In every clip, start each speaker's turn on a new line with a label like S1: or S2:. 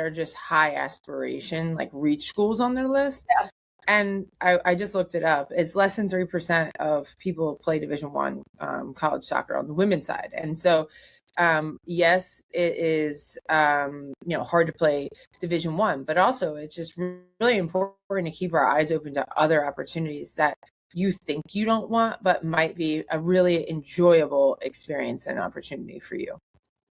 S1: are just high aspiration, like reach schools on their list.
S2: Yeah.
S1: And I just looked it up. It's less than 3% of people play Division I college soccer on the women's side. And so, yes, it is, hard to play Division I, but also it's just really important to keep our eyes open to other opportunities that you think you don't want, but might be a really enjoyable experience and opportunity for you.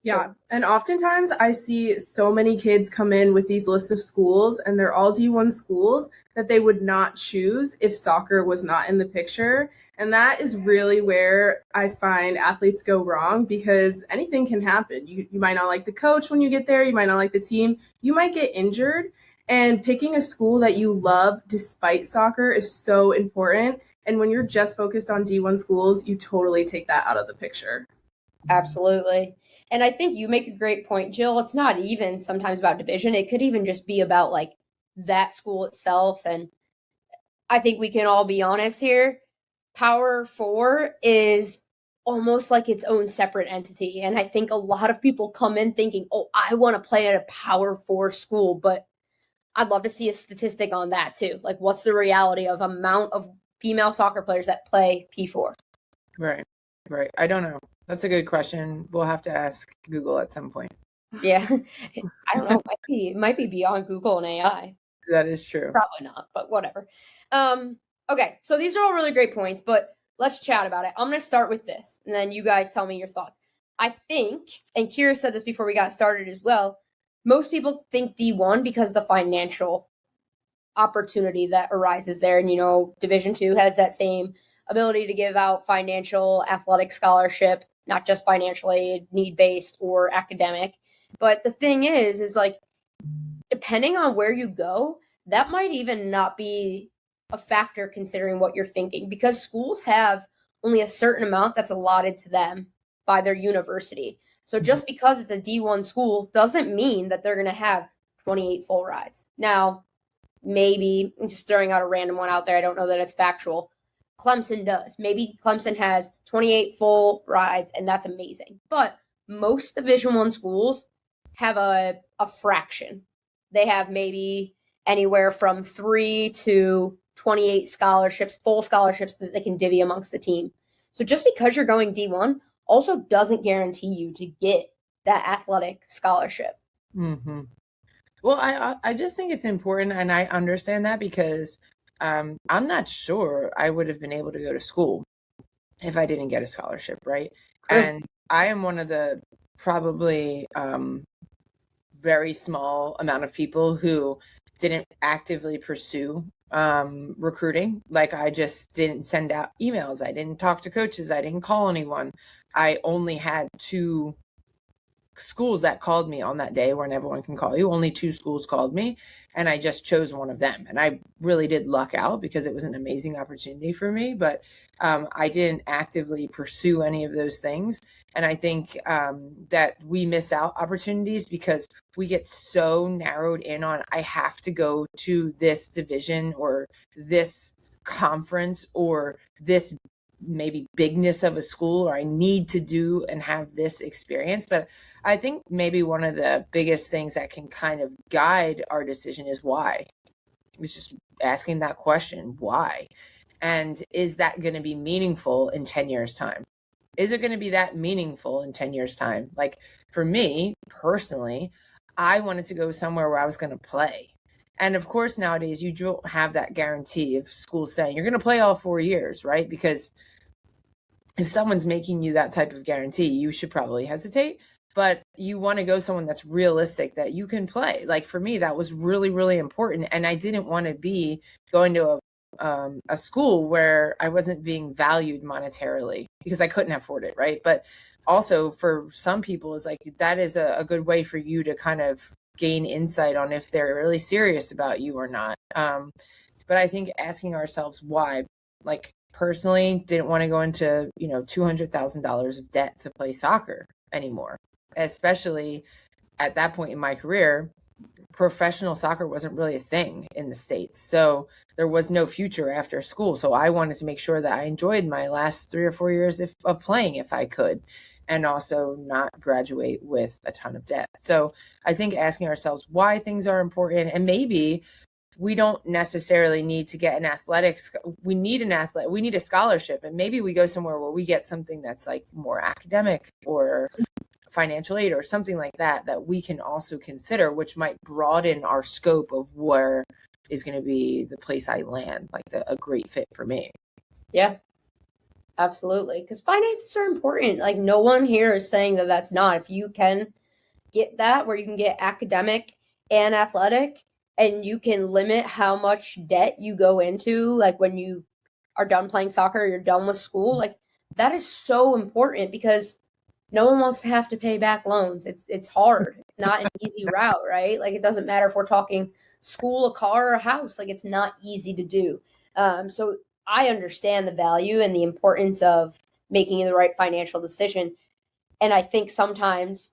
S2: Yeah. And oftentimes I see so many kids come in with these lists of schools, and they're all D1 schools that they would not choose if soccer was not in the picture. And that is really where I find athletes go wrong, because anything can happen. You might not like the coach when you get there. You might not like the team. You might get injured. And picking a school that you love despite soccer is so important. And when you're just focused on D1 schools, you totally take that out of the picture.
S3: Absolutely. And I think you make a great point, Jill. It's not even sometimes about division. It could even just be about like that school itself. And I think we can all be honest here. Power 4 is almost like its own separate entity. And I think a lot of people come in thinking, oh, I want to play at a Power 4 school, but I'd love to see a statistic on that too. Like, what's the reality of amount of female soccer players that play P4?
S1: Right. I don't know. That's a good question. We'll have to ask Google at some point.
S3: Yeah. I don't know. It might be beyond Google and AI.
S1: That is true.
S3: Probably not, but whatever. Okay, so these are all really great points, but let's chat about it. I'm going to start with this, and then you guys tell me your thoughts. I think, and Kira said this before we got started as well, most people think D1 because of the financial opportunity that arises there. And, Division II has that same ability to give out financial athletic scholarship, not just financial aid, need-based or academic. But the thing is like, depending on where you go, that might even not be a factor considering what you're thinking, because schools have only a certain amount that's allotted to them by their university. So just because it's a D1 school doesn't mean that they're going to have 28 full rides. Now, maybe, I'm just throwing out a random one out there, I don't know that it's factual, Clemson does. Maybe Clemson has 28 full rides, and that's amazing. But most Division I schools have a fraction. They have maybe anywhere from 3 to 28 scholarships, full scholarships that they can divvy amongst the team. So just because you're going D1 also doesn't guarantee you to get that athletic scholarship.
S1: Mm-hmm. Well, I just think it's important, and I understand that, because I'm not sure I would have been able to go to school if I didn't get a scholarship, right? And I am one of the probably very small amount of people who didn't actively pursue recruiting. Like, I just didn't send out emails. I didn't talk to coaches. I didn't call anyone. I only had 2 schools that called me on that day when everyone can call you. Only 2 schools called me, and I just chose one of them. And I really did luck out, because it was an amazing opportunity for me, but I didn't actively pursue any of those things. And I think that we miss out opportunities because we get so narrowed in on, I have to go to this division or this conference or this maybe bigness of a school, or I need to do and have this experience. But I think maybe one of the biggest things that can kind of guide our decision is why. It's just asking that question, why? And is that going to be meaningful in 10 years' time? Is it going to be that meaningful in 10 years' time? Like, for me personally, I wanted to go somewhere where I was going to play. And of course, nowadays, you don't have that guarantee of schools saying you're going to play all 4 years, right? Because if someone's making you that type of guarantee, you should probably hesitate. But you want to go someone that's realistic, that you can play. Like, for me, that was really, really important. And I didn't want to be going to a school where I wasn't being valued monetarily, because I couldn't afford it, right? But also, for some people, it's like, that is a good way for you to kind of gain insight on if they're really serious about you or not. But I think asking ourselves why, like, personally, didn't want to go into, $200,000 of debt to play soccer anymore, especially at that point in my career. Professional soccer wasn't really a thing in the States. So there was no future after school. So I wanted to make sure that I enjoyed my last 3 or 4 years of playing if I could. and also not graduate with a ton of debt. So I think asking ourselves why things are important, and maybe we don't necessarily need to get an athletics. We need a scholarship, and maybe we go somewhere where we get something that's like more academic or financial aid or something like that we can also consider, which might broaden our scope of where is going to be the place I land, like a great fit for me.
S3: Yeah. Absolutely, because finances are important. Like, no one here is saying that that's not. If you can get that, where you can get academic and athletic, and you can limit how much debt you go into, like when you are done playing soccer, or you're done with school, like that is so important, because no one wants to have to pay back loans. It's hard. It's not an easy route, right? Like, it doesn't matter if we're talking school, a car, or a house. Like, it's not easy to do. So I understand the value and the importance of making the right financial decision. And I think sometimes,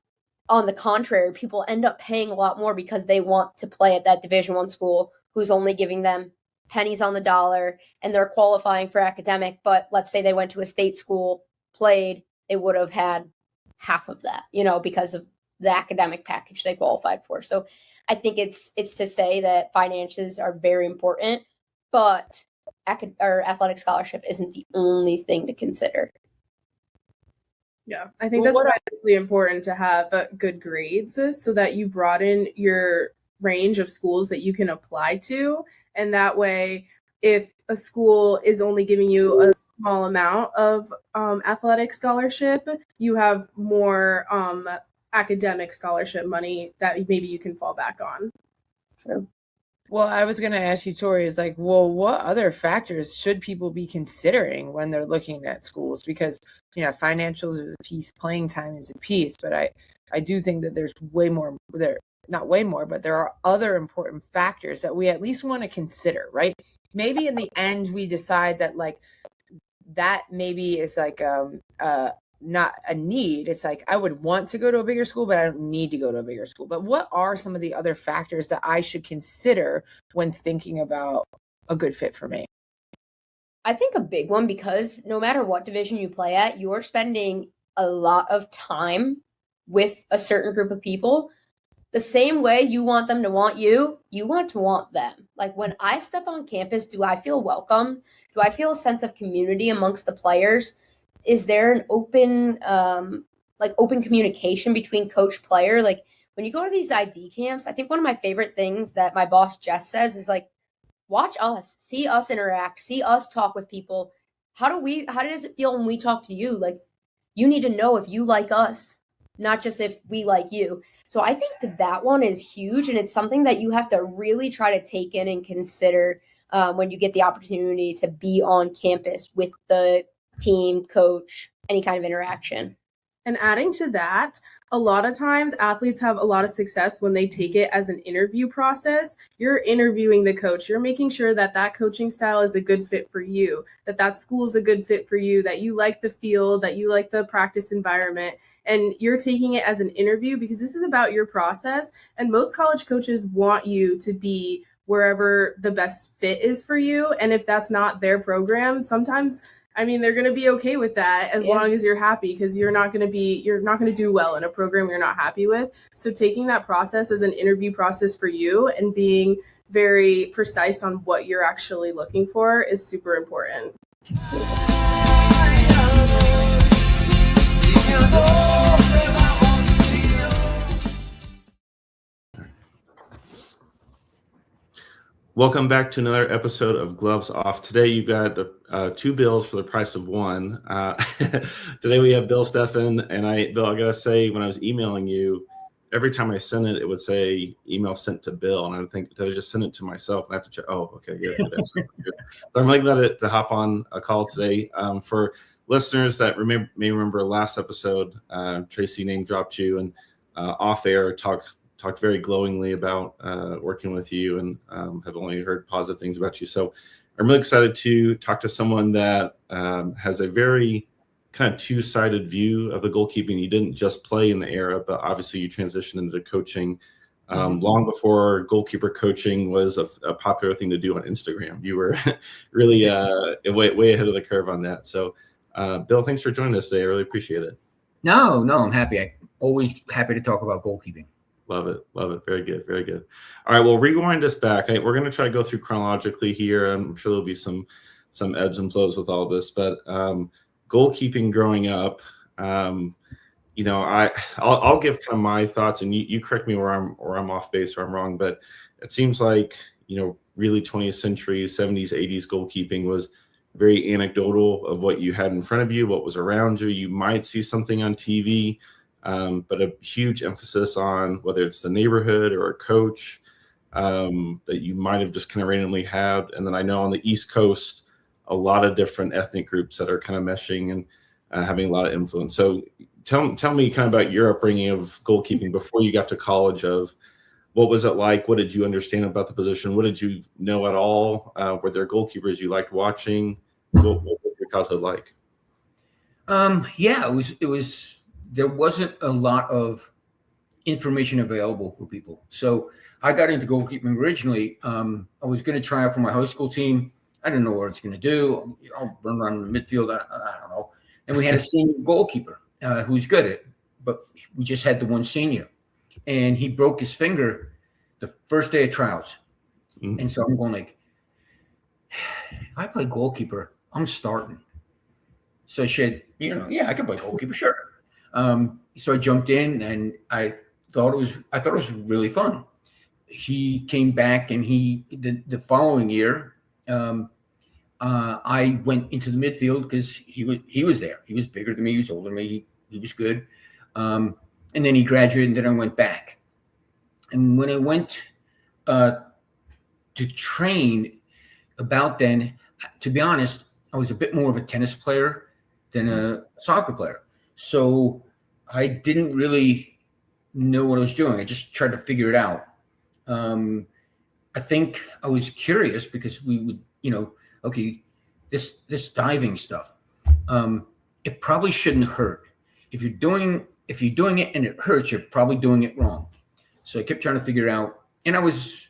S3: on the contrary, people end up paying a lot more because they want to play at that Division I school who's only giving them pennies on the dollar, and they're qualifying for academic. But let's say they went to a state school, played, they would have had half of that, because of the academic package they qualified for. So I think it's to say that finances are very important, but athletic scholarship isn't the only thing to consider.
S2: Yeah, I think that's really important to have good grades, so that you broaden your range of schools that you can apply to. And that way, if a school is only giving you a small amount of athletic scholarship, you have more academic scholarship money that maybe you can fall back on.
S3: True.
S1: Well, I was going to ask you, Tori, is like, well, what other factors should people be considering when they're looking at schools? Because, financials is a piece, playing time is a piece, but I do think that there's not way more, but there are other important factors that we at least want to consider, right? Maybe in the end, we decide that like, that maybe is like, not a need. It's like, I would want to go to a bigger school, but I don't need to go to a bigger school. But what are some of the other factors that I should consider when thinking about a good fit for me?
S3: I think a big one, because no matter what division you play at, you're spending a lot of time with a certain group of people. The same way you want them to want you, you want to want them. Like, when I step on campus, do I feel welcome? Do I feel a sense of community amongst the players? Is there an open communication between coach player? Like, when you go to these ID camps, I think one of my favorite things that my boss Jess says is like, watch us, see us interact, see us talk with people. How does it feel when we talk to you? Like, you need to know if you like us, not just if we like you. So I think that one is huge, and it's something that you have to really try to take in and consider when you get the opportunity to be on campus with the team, coach, any kind of interaction.
S2: And adding to that, a lot of times athletes have a lot of success when they take it as an interview process. You're interviewing the coach. You're making sure that coaching style is a good fit for you, that school is a good fit for you, that you like the field, that you like the practice environment. And you're taking it as an interview because this is about your process. And most college coaches want you to be wherever the best fit is for you. And if that's not their program, sometimes they're going to be okay with that as long as you're happy, because you're not going to do well in a program you're not happy with. So taking that process as an interview process for you and being very precise on what you're actually looking for is super important.
S4: Welcome back to another episode of Gloves Off. Today you've got the two bills for the price of one. Today we have Bill, Steffen, and Bill, I gotta say, when I was emailing you, every time I sent it, it would say email sent to Bill, and I would think, did I just send it to myself? And I have to check. Oh, okay, good. So I'm really glad to hop on a call today. For listeners that may remember last episode, Tracy name dropped you and off air talked very glowingly about working with you, and have only heard positive things about you. So I'm really excited to talk to someone that has a very kind of two-sided view of the goalkeeping. You didn't just play in the era, but obviously you transitioned into coaching long before goalkeeper coaching was a popular thing to do on Instagram. You were really way ahead of the curve on that. So Bill, thanks for joining us today. I really appreciate it.
S5: No, I'm happy. I'm always happy to talk about goalkeeping.
S4: Love it. Very good. All right, well, rewind us back. We're going to try to go through chronologically here. I'm sure there'll be some ebbs and flows with all this, but goalkeeping growing up, you know, I'll give kind of my thoughts, and you correct me where I'm off base or I'm wrong, but it seems like, you know, really 20th century, 70s, 80s goalkeeping was very anecdotal of what you had in front of you, what was around you. You might see something on TV, but a huge emphasis on whether it's the neighborhood or a coach that you might have just kind of randomly had. And then I know on the East Coast, a lot of different ethnic groups that are kind of meshing and having a lot of influence. So tell me kind of about your upbringing of goalkeeping before you got to college. Of what was it like? What did you understand about the position? What did you know at all? Were there goalkeepers you liked watching? What was your childhood like?
S5: Yeah, it was. There wasn't a lot of information available for people. So I got into goalkeeping originally. I was going to try out for my high school team. I didn't know what I was going to do. I'll run around the midfield. I don't know. And we had a senior goalkeeper who's good at it, but we just had the one senior. And he broke his finger the first day of tryouts. Mm-hmm. And so I'm going like, if I play goalkeeper, I'm starting. So I said, I can play goalkeeper, sure. So I jumped in, and I thought it was really fun. He came back, and the following year, I went into the midfield because he was there. He was bigger than me. He was older than me. He was good. And then he graduated, and then I went back. And when I went to train, about then, to be honest, I was a bit more of a tennis player than a soccer player. So I didn't really know what I was doing. I just tried to figure it out. I think I was curious because we would, okay, this diving stuff, it probably shouldn't hurt. If you're doing it and it hurts, you're probably doing it wrong. So I kept trying to figure it out. And I was,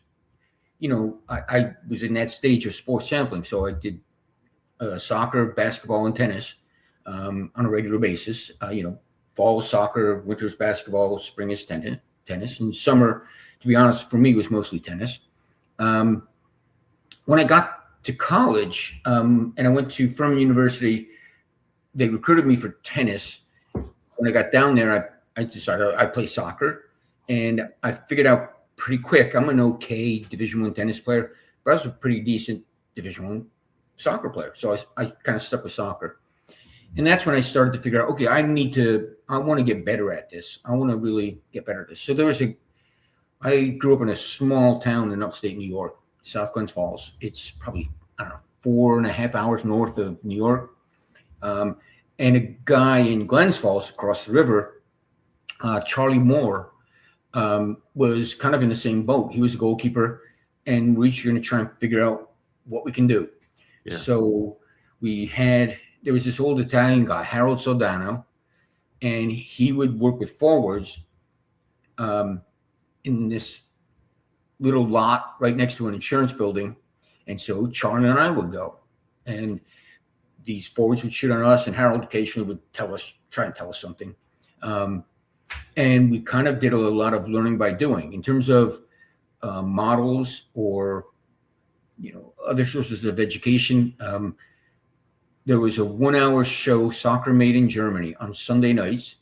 S5: I was in that stage of sports sampling. So I did soccer, basketball, and tennis on a regular basis. Fall soccer, winter's basketball, spring is tennis, and summer, to be honest, for me was mostly tennis. When I got to college, and I went to Furman University, they recruited me for tennis. When I got down there, I decided I'd play soccer, and I figured out pretty quick I'm an okay Division I tennis player, but I was a pretty decent Division I soccer player. So I kind of stuck with soccer. And that's when I started to figure out, okay, I want to get better at this. I want to really get better at this. So I grew up in a small town in upstate New York, South Glens Falls. It's probably, 4.5 hours north of New York. And a guy in Glens Falls across the river, Charlie Moore, was kind of in the same boat. He was a goalkeeper, and we're going to try and figure out what we can do. Yeah. So there was this old Italian guy, Harold Sodano, and he would work with forwards in this little lot right next to an insurance building. And so Charlie and I would go, and these forwards would shoot on us, and Harold occasionally would try and tell us something. And we kind of did a lot of learning by doing. In terms of models or, other sources of education, there was a 1-hour show, Soccer Made in Germany, on Sunday nights.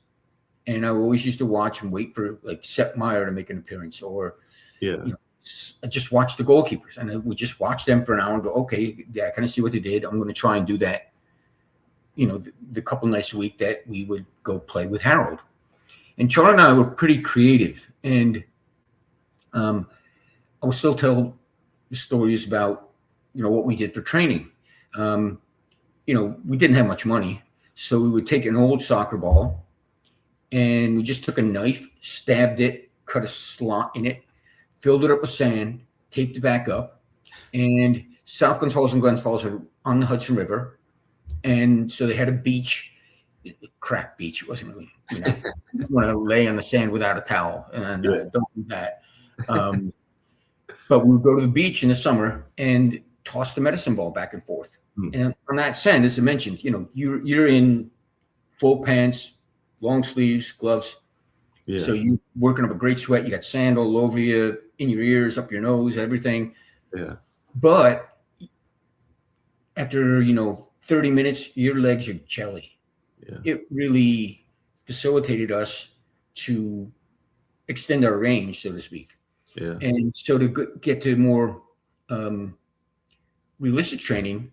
S5: And I always used to watch and wait for like Sepp Meyer to make an appearance, or, I just watched the goalkeepers, and I would just watch them for an hour and go, okay, yeah, I kind of see what they did. I'm going to try and do that, the couple nights a week that we would go play with Harold. And Charlie and I were pretty creative. And I will still tell the stories about, what we did for training. We didn't have much money. So we would take an old soccer ball, and we just took a knife, stabbed it, cut a slot in it, filled it up with sand, taped it back up. And South Glens Falls and Glens Falls are on the Hudson River. And so they had a beach, a crack beach. It wasn't really, you want to lay on the sand without a towel. And don't do that. But we would go to the beach in the summer and toss the medicine ball back and forth. And on that sand, as I mentioned, you're in full pants, long sleeves, gloves.
S4: Yeah.
S5: So you working up a great sweat. You got sand all over you, in your ears, up your nose, everything.
S4: Yeah.
S5: But after 30 minutes, your legs are jelly.
S4: Yeah.
S5: It really facilitated us to extend our range, so to speak.
S4: Yeah.
S5: And so to get to more realistic training,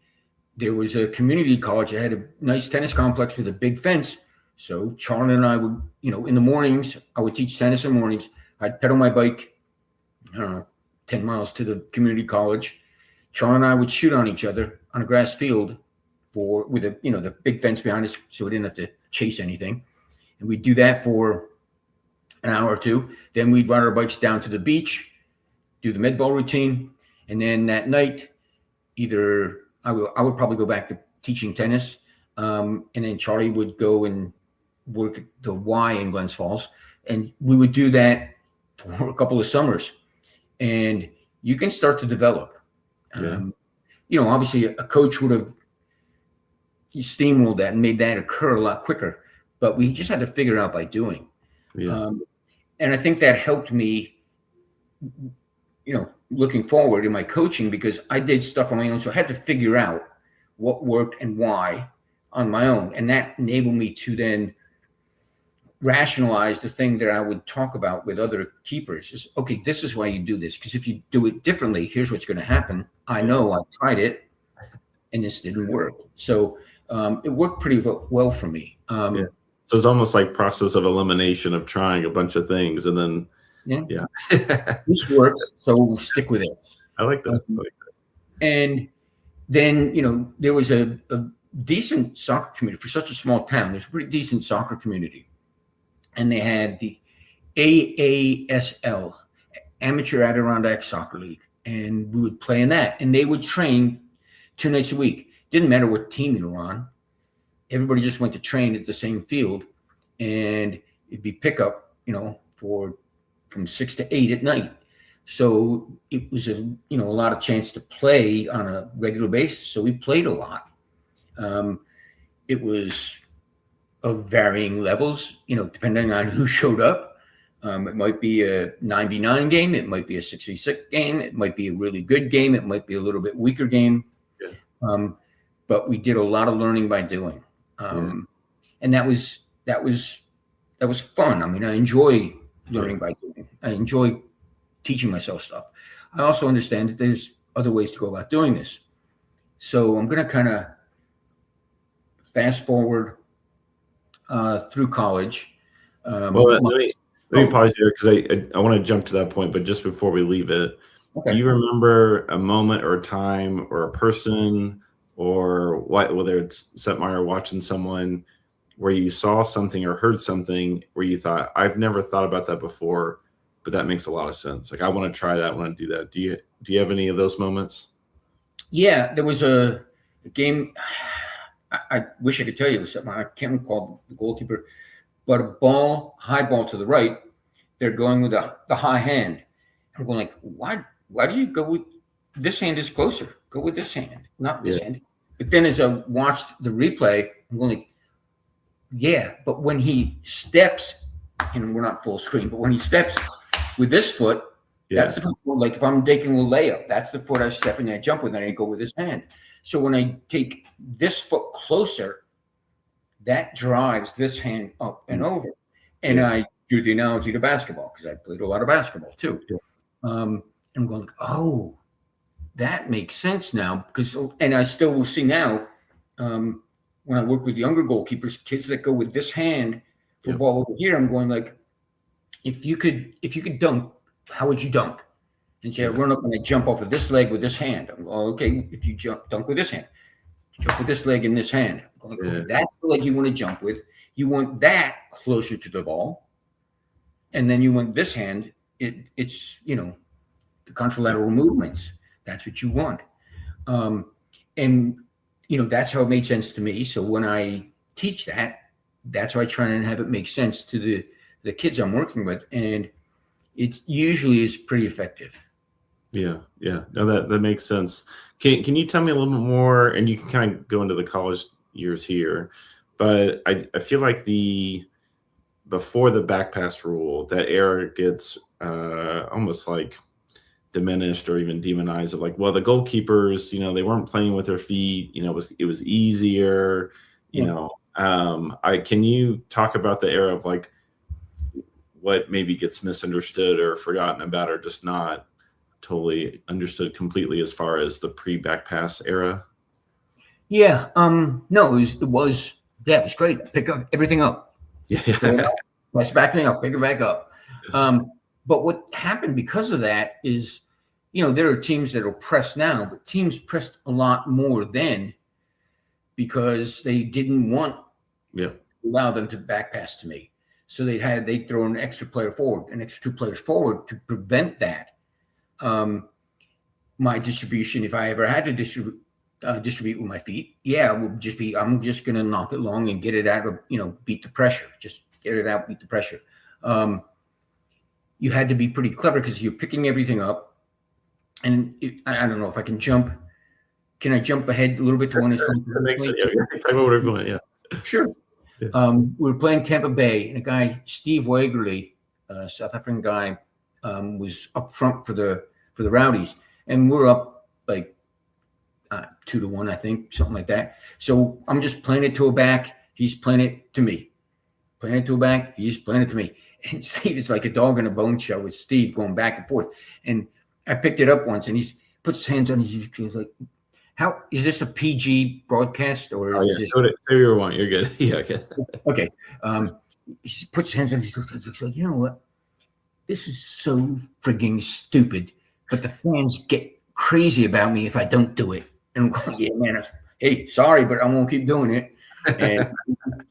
S5: there was a community college that had a nice tennis complex with a big fence. So Charlie and I would, in the mornings, I would teach tennis in the mornings. I'd pedal my bike, I don't know, 10 miles to the community college. Charlie and I would shoot on each other on a grass field with the big fence behind us, so we didn't have to chase anything. And we'd do that for an hour or two. Then we'd ride our bikes down to the beach, do the med ball routine. And then that night, either I would probably go back to teaching tennis. And then Charlie would go and work at the Y in Glens Falls. And we would do that for a couple of summers. And you can start to develop.
S4: Yeah.
S5: Obviously a coach would have steamrolled that and made that occur a lot quicker. But we just had to figure it out by doing.
S4: Yeah.
S5: And I think that helped me, looking forward in my coaching, because I did stuff on my own. So I had to figure out what worked and why on my own. And that enabled me to then rationalize the thing that I would talk about with other keepers is, okay, this is why you do this. Because if you do it differently, here's what's going to happen. I know I tried it and this didn't work. So it worked pretty well for me.
S4: Yeah. So it's almost like process of elimination of trying a bunch of things and then, yeah.
S5: This works, so we'll stick with it.
S4: I like that.
S5: And then, there was a decent soccer community for such a small town. There's a pretty decent soccer community. And they had the AASL, Amateur Adirondack Soccer League. And we would play in that. And they would train 2 nights a week. Didn't matter what team you were on. Everybody just went to train at the same field. And it'd be pickup, from 6 to 8 at night. So it was a lot of chance to play on a regular basis. So we played a lot. It was of varying levels, depending on who showed up. It might be a 9v9 game. It might be a 6v6 game. It might be a really good game. It might be a little bit weaker game.
S4: Yeah.
S5: But we did a lot of learning by doing. And that was fun. I mean, I enjoy learning by doing. I enjoy teaching myself stuff. I also understand that there's other ways to go about doing this. So I'm going to kind of fast forward through college.
S4: Well, let me pause here because I want to jump to that point, but just before we leave it, do you remember a moment or a time or a person or whether it's Setmeyer watching someone where you saw something or heard something where you thought, I've never thought about that before, but that makes a lot of sense. Like, I want to try that. I want to do that. Do you have any of those moments?
S5: Yeah, there was a game. I wish I could tell you it was something. I can't recall the goalkeeper, but a high ball to the right. They're going with the high hand. I'm going like, why do you go with this hand is closer? Go with this hand, not this hand. But then as I watched the replay, I'm going like, yeah, but when he steps, and we're not full screen, but when he steps with this foot, that's the foot. Like if I'm taking a layup, that's the foot I step and I jump with, and I go with this hand. So when I take this foot closer, that drives this hand up and over. And I drew the analogy to basketball because I played a lot of basketball too. I'm going, oh, that makes sense now. And I still will see now when I work with younger goalkeepers, kids that go with this hand for ball over here, I'm going like, if you could dunk, how would you dunk? And say, I run up and I jump off of this leg with this hand. I'm going, okay, if you dunk with this hand, jump with this leg in this hand. I'm going, okay, that's the leg you want to jump with. You want that closer to the ball. And then you want this hand, it's the contralateral movements. That's what you want. And that's how it made sense to me. So when I teach that, that's how I try and have it make sense to the kids I'm working with. And it usually is pretty effective.
S4: Yeah. No, that makes sense. Can you tell me a little bit more, and you can kind of go into the college years here, but I feel like the before the back pass rule, that era gets almost like diminished or even demonized of like, well, the goalkeepers, they weren't playing with their feet, it was easier, can you talk about the era of like what maybe gets misunderstood or forgotten about or just not totally understood completely as far as the pre-back pass era?
S5: Yeah. No, it was great. Pick up everything up.
S4: Yeah.
S5: Press back thing up, pick it back up. But what happened because of that is, there are teams that will press now, but teams pressed a lot more then because they didn't want to allow them to back pass to me. So they'd throw an extra player forward, an extra 2 players forward to prevent that. My distribution, if I ever had to distribute with my feet, would just be, I'm just going to knock it long and get it out of, beat the pressure. Just get it out, beat the pressure. You had to be pretty clever because you're picking everything up. And I don't know if I can jump. Can I jump ahead a little bit to one?
S4: That makes sense. Talk about whatever you want. Yeah.
S5: Sure.
S4: Yeah.
S5: We were playing Tampa Bay, and a guy, Steve Wagerly, South African guy, was up front for the Rowdies, and we're up like 2-1, I think, something like that. So I'm just playing it to a back. He's playing it to me. Playing it to a back. He's playing it to me. And Steve is like a dog in a bone show with Steve going back and forth. And I picked it up once, and he puts his hands on his. He's like, "How is this a PG broadcast or?"
S4: Oh, yeah. Say what you want. You're good. Yeah. Okay.
S5: Okay. He puts his hands on. He's like, "You know what? This is so frigging stupid." But the fans get crazy about me if I don't do it. And I'm going, "Yeah, man. Hey, sorry, but I'm gonna keep doing it." And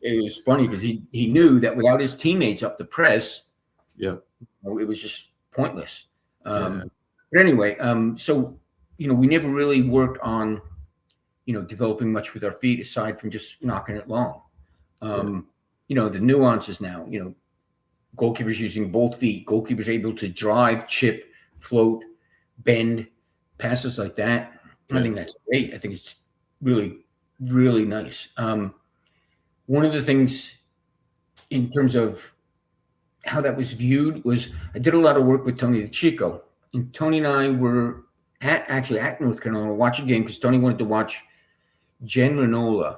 S5: it was funny because he knew that without his teammates up the press, it was just pointless. But anyway, so we never really worked on developing much with our feet aside from just knocking it long. The nuances now. Goalkeepers using both feet. Goalkeepers able to drive, chip, float, bend, passes like that. I think that's great. I think it's really, really nice. One of the things in terms of how that was viewed was I did a lot of work with Tony DeChico. And Tony and I were at North Carolina watching a game because Tony wanted to watch Jen Renola,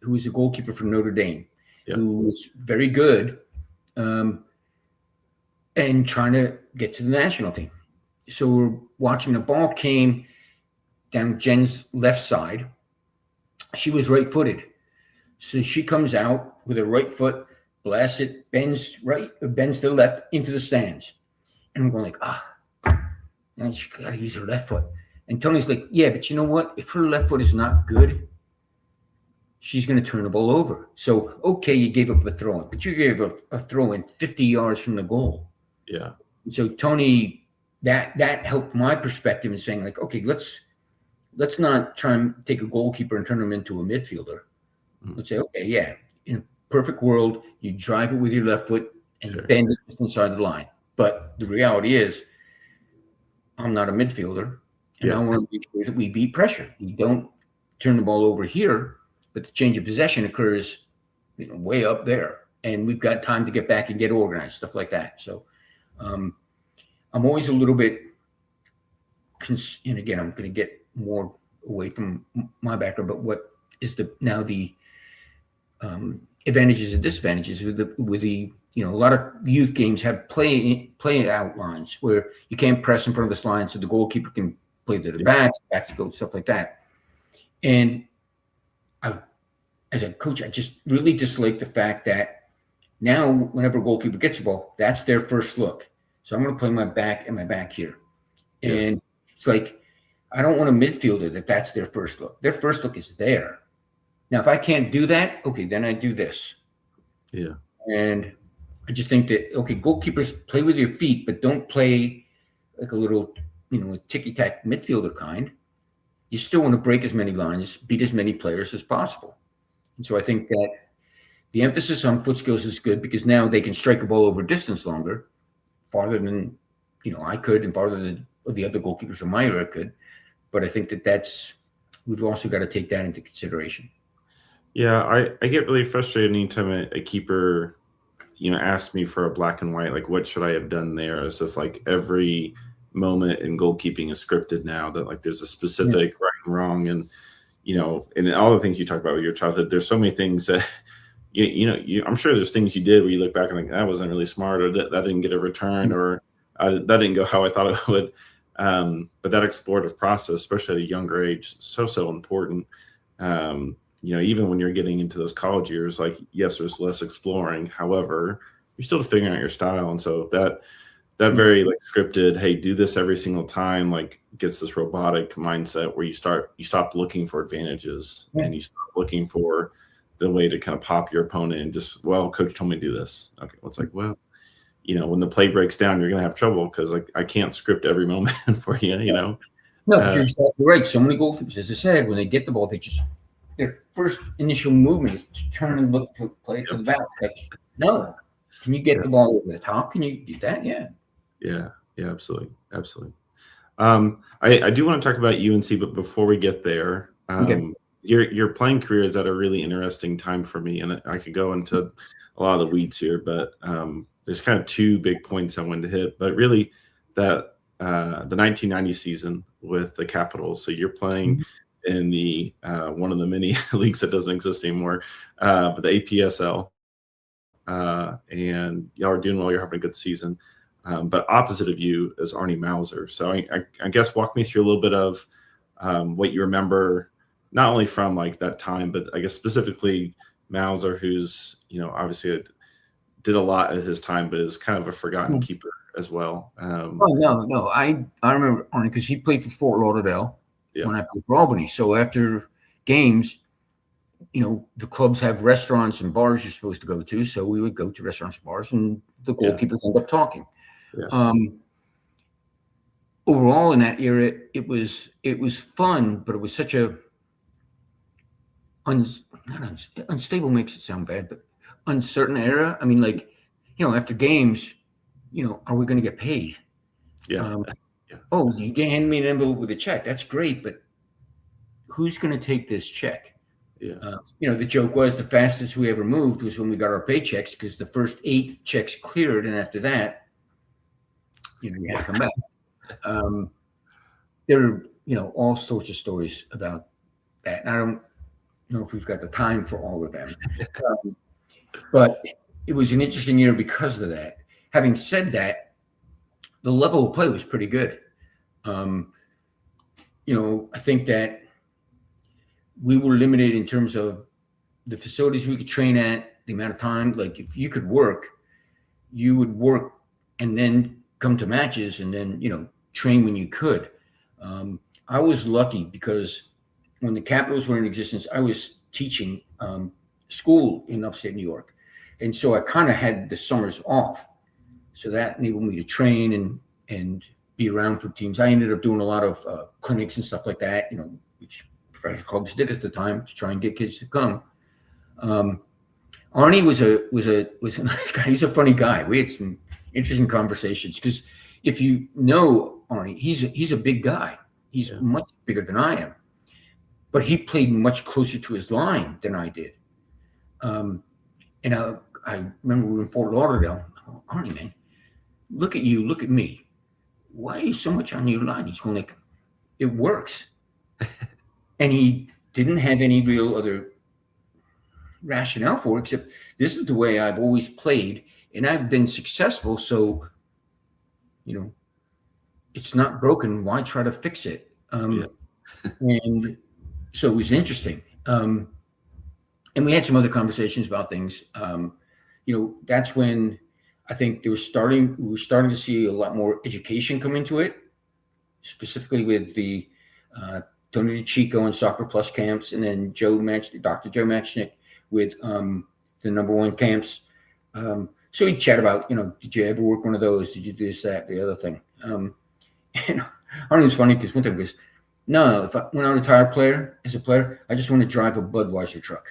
S5: who is a goalkeeper for Notre Dame, who was very good and trying to get to the national team. So we're watching, the ball came down Jen's left side. She was right-footed. So she comes out with her right foot, blasts it, bends to the left into the stands. And I'm going like, and she got to use her left foot. And Tony's like, yeah, but you know what? If her left foot is not good, she's going to turn the ball over. So, okay, you gave up a throw-in, but you gave up a throw-in 50 yards from the goal.
S4: Yeah.
S5: So Tony, that helped my perspective in saying like, okay, let's not try and take a goalkeeper and turn him into a midfielder. Let's say, okay, yeah, in a perfect world, you drive it with your left foot and bend it inside the line. But the reality is, I'm not a midfielder, and I want to make sure that we beat pressure. We don't turn the ball over here, but the change of possession occurs way up there, and we've got time to get back and get organized, stuff like that. So I'm always a little bit, and again, I'm going to get more away from my background, but what is the advantages and disadvantages with the a lot of youth games have play out lines where you can't press in front of this line, so the goalkeeper can play to the backs go, stuff like that. And as a coach, I just really dislike the fact that now whenever a goalkeeper gets the ball, that's their first look. So I'm going to play my back here. And it's like, I don't want a midfielder that's their first look. Their first look is there. Now, if I can't do that, okay, then I do this.
S4: Yeah.
S5: And I just think that, okay, goalkeepers play with your feet, but don't play like a little, a ticky-tack midfielder kind. You still want to break as many lines, beat as many players as possible. And so I think that the emphasis on foot skills is good because now they can strike a ball over distance longer, farther than, I could and farther than the other goalkeepers from my era could. But I think we've also got to take that into consideration.
S4: Yeah, I get really frustrated anytime a keeper asked me for a black and white, like, what should I have done there? As if like every moment in goalkeeping is scripted now, that like there's a specific right and wrong, and and all the things you talk about with your childhood, there's so many things that I'm sure there's things you did where you look back and like, that wasn't really smart, or that didn't get a return, or that didn't go how I thought it would. But that explorative process, especially at a younger age, so important. Even when you're getting into those college years, like, yes, there's less exploring. However, you're still figuring out your style. And so that very like scripted, hey, do this every single time, like gets this robotic mindset where you stop looking for advantages and you start looking for the way to kind of pop your opponent and just, well, coach told me to do this. Okay. Well, it's like, well, when the play breaks down, you're going to have trouble because like I can't script every moment for you,
S5: No, but you're exactly right. So many goalkeepers, as I said, when they get the ball, their first initial movement is to turn and look to play to the back. Like, no, can you get the ball over the top? Can you do that? Yeah, absolutely. I do want to talk about UNC, but before we get there, your playing career is at a really interesting time for me, and I could go into a lot of the weeds here, but there's kind of two big points I wanted to hit. But really, that the 1990 season with the Capitals. So you're playing in the one of the many leagues that doesn't exist anymore, but the APSL, and y'all are doing well. You're having a good season. But opposite of you is Arnie Mauser. So I guess walk me through a little bit of what you remember, not only from like that time, but I guess specifically Mauser, who's obviously did a lot at his time, but is kind of a forgotten keeper as well. No, I remember Arnie because he played for Fort Lauderdale when I played for Albany. So after games, the clubs have restaurants and bars you're supposed to go to. So we would go to restaurants and bars, and the goalkeepers end up talking. Yeah. Overall, in that era, it was fun, but it was such a unstable makes it sound bad, but uncertain era. I mean, like, after games, are we going to get paid? Oh, you can hand me an envelope with a check. That's great, but who's going to take this check? The joke was the fastest we ever moved was when we got our paychecks, because the first 8 checks cleared, and after that, you had to come back. There are, all sorts of stories about that. And I don't know if we've got the time for all of them. But it was an interesting year because of that. Having said that, the level of play was pretty good. I think that we were limited in terms of the facilities we could train at, the amount of time. Like, if you could work, you would work and then come to matches and then, train when you could. I was lucky because when the Capitals were in existence, I was teaching school in upstate New York. And so I kind of had the summers off. So that enabled me to train and be around for teams. I ended up doing a lot of clinics and stuff like that, which professional clubs did at the time to try and get kids to come. Arnie was a nice guy. He's a funny guy. We had some interesting conversations because if you know Arnie, he's a big guy. He's much bigger than I am, but he played much closer to his line than I did. And I remember we were in Fort Lauderdale. Oh, Arnie, man, look at you, look at me. Why are you so much on your line? He's going like, it works. And he didn't have any real other rationale for it, except this is the way I've always played, and I've been successful. So, it's not broken. Why try to fix it? And so it was interesting. And we had some other conversations about things. That's when I think we were starting to see a lot more education come into it, specifically with the Tony DiCicco and Soccer Plus camps, and then Dr. Joe Matchnick with the number 1 camps. So we chat about, did you ever work one of those? Did you do this, that, the other thing? And I don't know, it's funny because one time he goes, no, when I retire as a player, I just want to drive a Budweiser truck.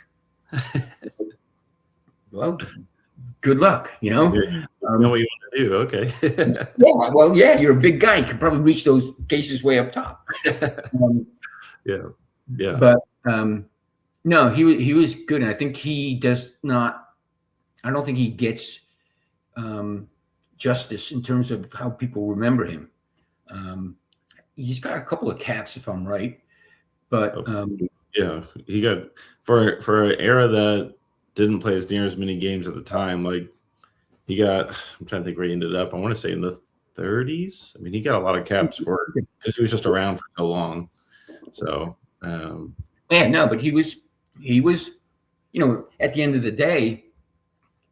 S5: Well, good luck,
S4: you know what you want to do. Okay.
S5: You're a big guy. You can probably reach those cases way up top. But no, he was good. And I think he does not, I don't think he gets justice in terms of how people remember him. He's got a couple of caps, if I'm right, but
S4: yeah, he got for an era that didn't play as near as many games at the time. Like he got, I'm trying to think where he ended up. I want to say in the 30s. I mean, he got a lot of caps for because he was just around for so long. So
S5: yeah, no, but he was, you know, at the end of the day,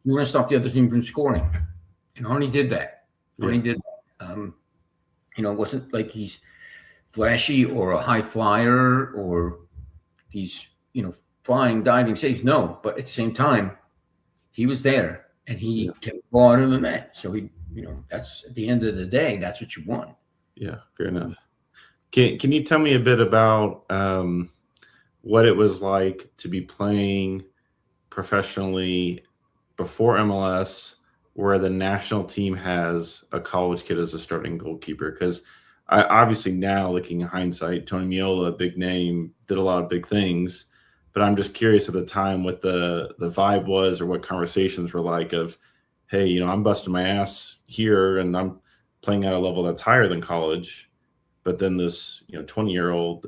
S5: you want to stop the other team from scoring, and Arnie did that. Arnie did that. You know, it wasn't like he's flashy or a high flyer or these, you know, flying, diving saves. No, but at the same time, he was there and he kept the ball out of the net. So he, you know, that's at the end of the day, that's what you want.
S4: Yeah, fair enough. Can you tell me a bit about what it was like to be playing professionally before MLS, where the national team has a college kid as a starting goalkeeper? Because I obviously now, looking in hindsight, Tony Meola, big name, did a lot of big things. But I'm just curious at the time what the vibe was or what conversations were like of, hey, you know, I'm busting my ass here and I'm playing at a level that's higher than college. But then this, you know, 20-year-old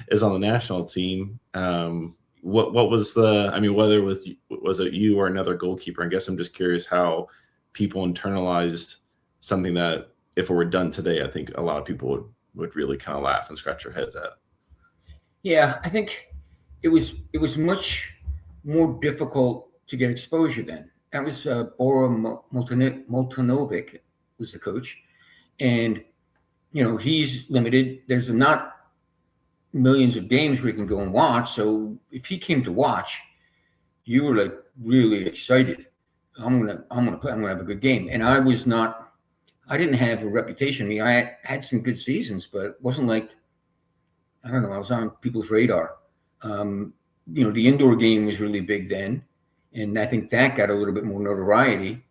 S4: is on the national team. What was the, I mean, whether was it you or another goalkeeper? I guess I'm just curious how people internalized something that if it were done today, I think a lot of people would really kind of laugh and scratch their heads at.
S5: Yeah, I think it was much more difficult to get exposure then. That was Bora Moltanovic was the coach, and you know he's limited. There's not millions of games where you can go and watch. So if he came to watch, you were like really excited. I'm gonna play. I'm gonna have a good game. And I was not. I didn't have a reputation. I mean, I had some good seasons, but it wasn't like, I don't know, I was on people's radar. You know, the indoor game was really big then, and I think that got a little bit more notoriety.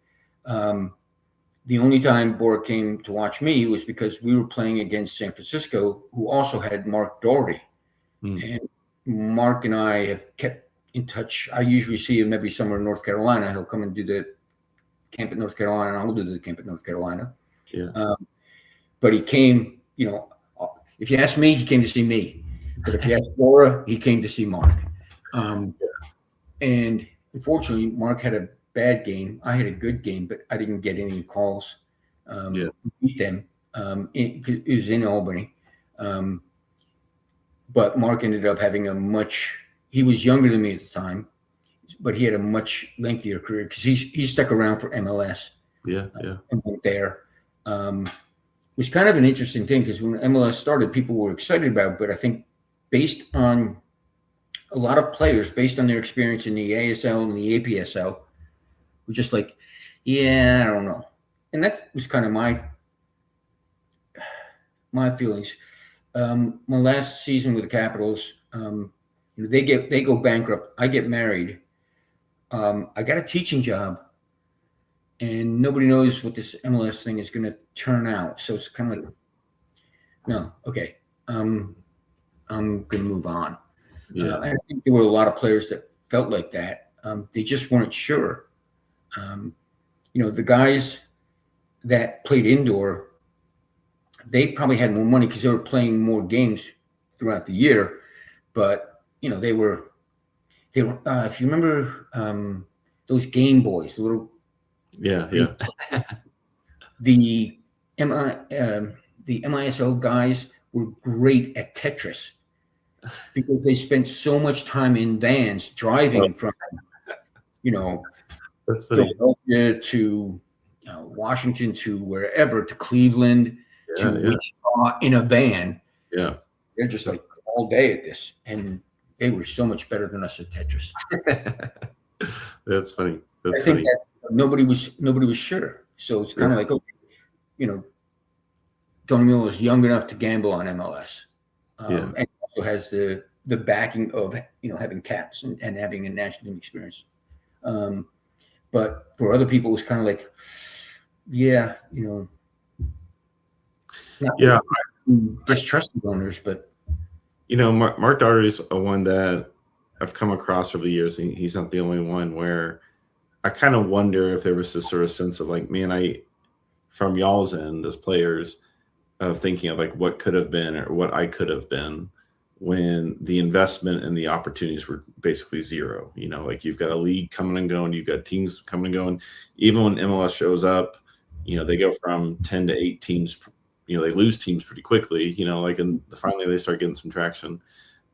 S5: The only time Bora came to watch me was because we were playing against San Francisco, who also had Mark Doherty. And Mark and I have kept in touch. I usually see him every summer in North Carolina. He'll come and do the camp at North Carolina, and I'll do the camp at North Carolina.
S4: Yeah.
S5: But he came, you know, if you ask me, he came to see me. But if you ask Bora, he came to see Mark. And unfortunately, Mark had a bad game. I had a good game, but I didn't get any calls. We beat them. It was in Albany. But Mark ended up having he was younger than me at the time, but he had a much lengthier career because he stuck around for MLS. And went there. It was kind of an interesting thing because when MLS started, people were excited about it, but I think based on a lot of players, based on their experience in the ASL and the APSL, were just like, yeah, I don't know. And that was kind of my feelings. My last season with the Capitals, they go bankrupt. I get married. I got a teaching job, and nobody knows what this MLS thing is going to turn out. So it's kind of like, no, okay, I'm going to move on. I think there were a lot of players that felt like that. They just weren't sure. The guys that played indoor, they probably had more money because they were playing more games throughout the year. But they were. If you remember those Game Boys, the little the MISL guys were great at Tetris because they spent so much time in vans driving from
S4: That's funny.
S5: Philadelphia to Washington to wherever, to Cleveland to Wichita in a van.
S4: Yeah,
S5: they're just like all day at this, and they were so much better than us at Tetris.
S4: That's funny.
S5: I think that nobody was sure, so it's kind of like, okay, Tony Meola is young enough to gamble on MLS, and also has the backing of having caps and having a national team experience. But for other people, it was kind of like, distrusting owners, but
S4: Mark Daugherty is one that I've come across over the years. He's not the only one where I kind of wonder if there was this sort of sense of like, man, from y'all's end as players, of thinking of like what could have been or what I could have been, when the investment and the opportunities were basically zero. Like you've got a league coming and going, you've got teams coming and going. Even when MLS shows up, they go from 10 to 8 teams. They lose teams pretty quickly. And finally they start getting some traction.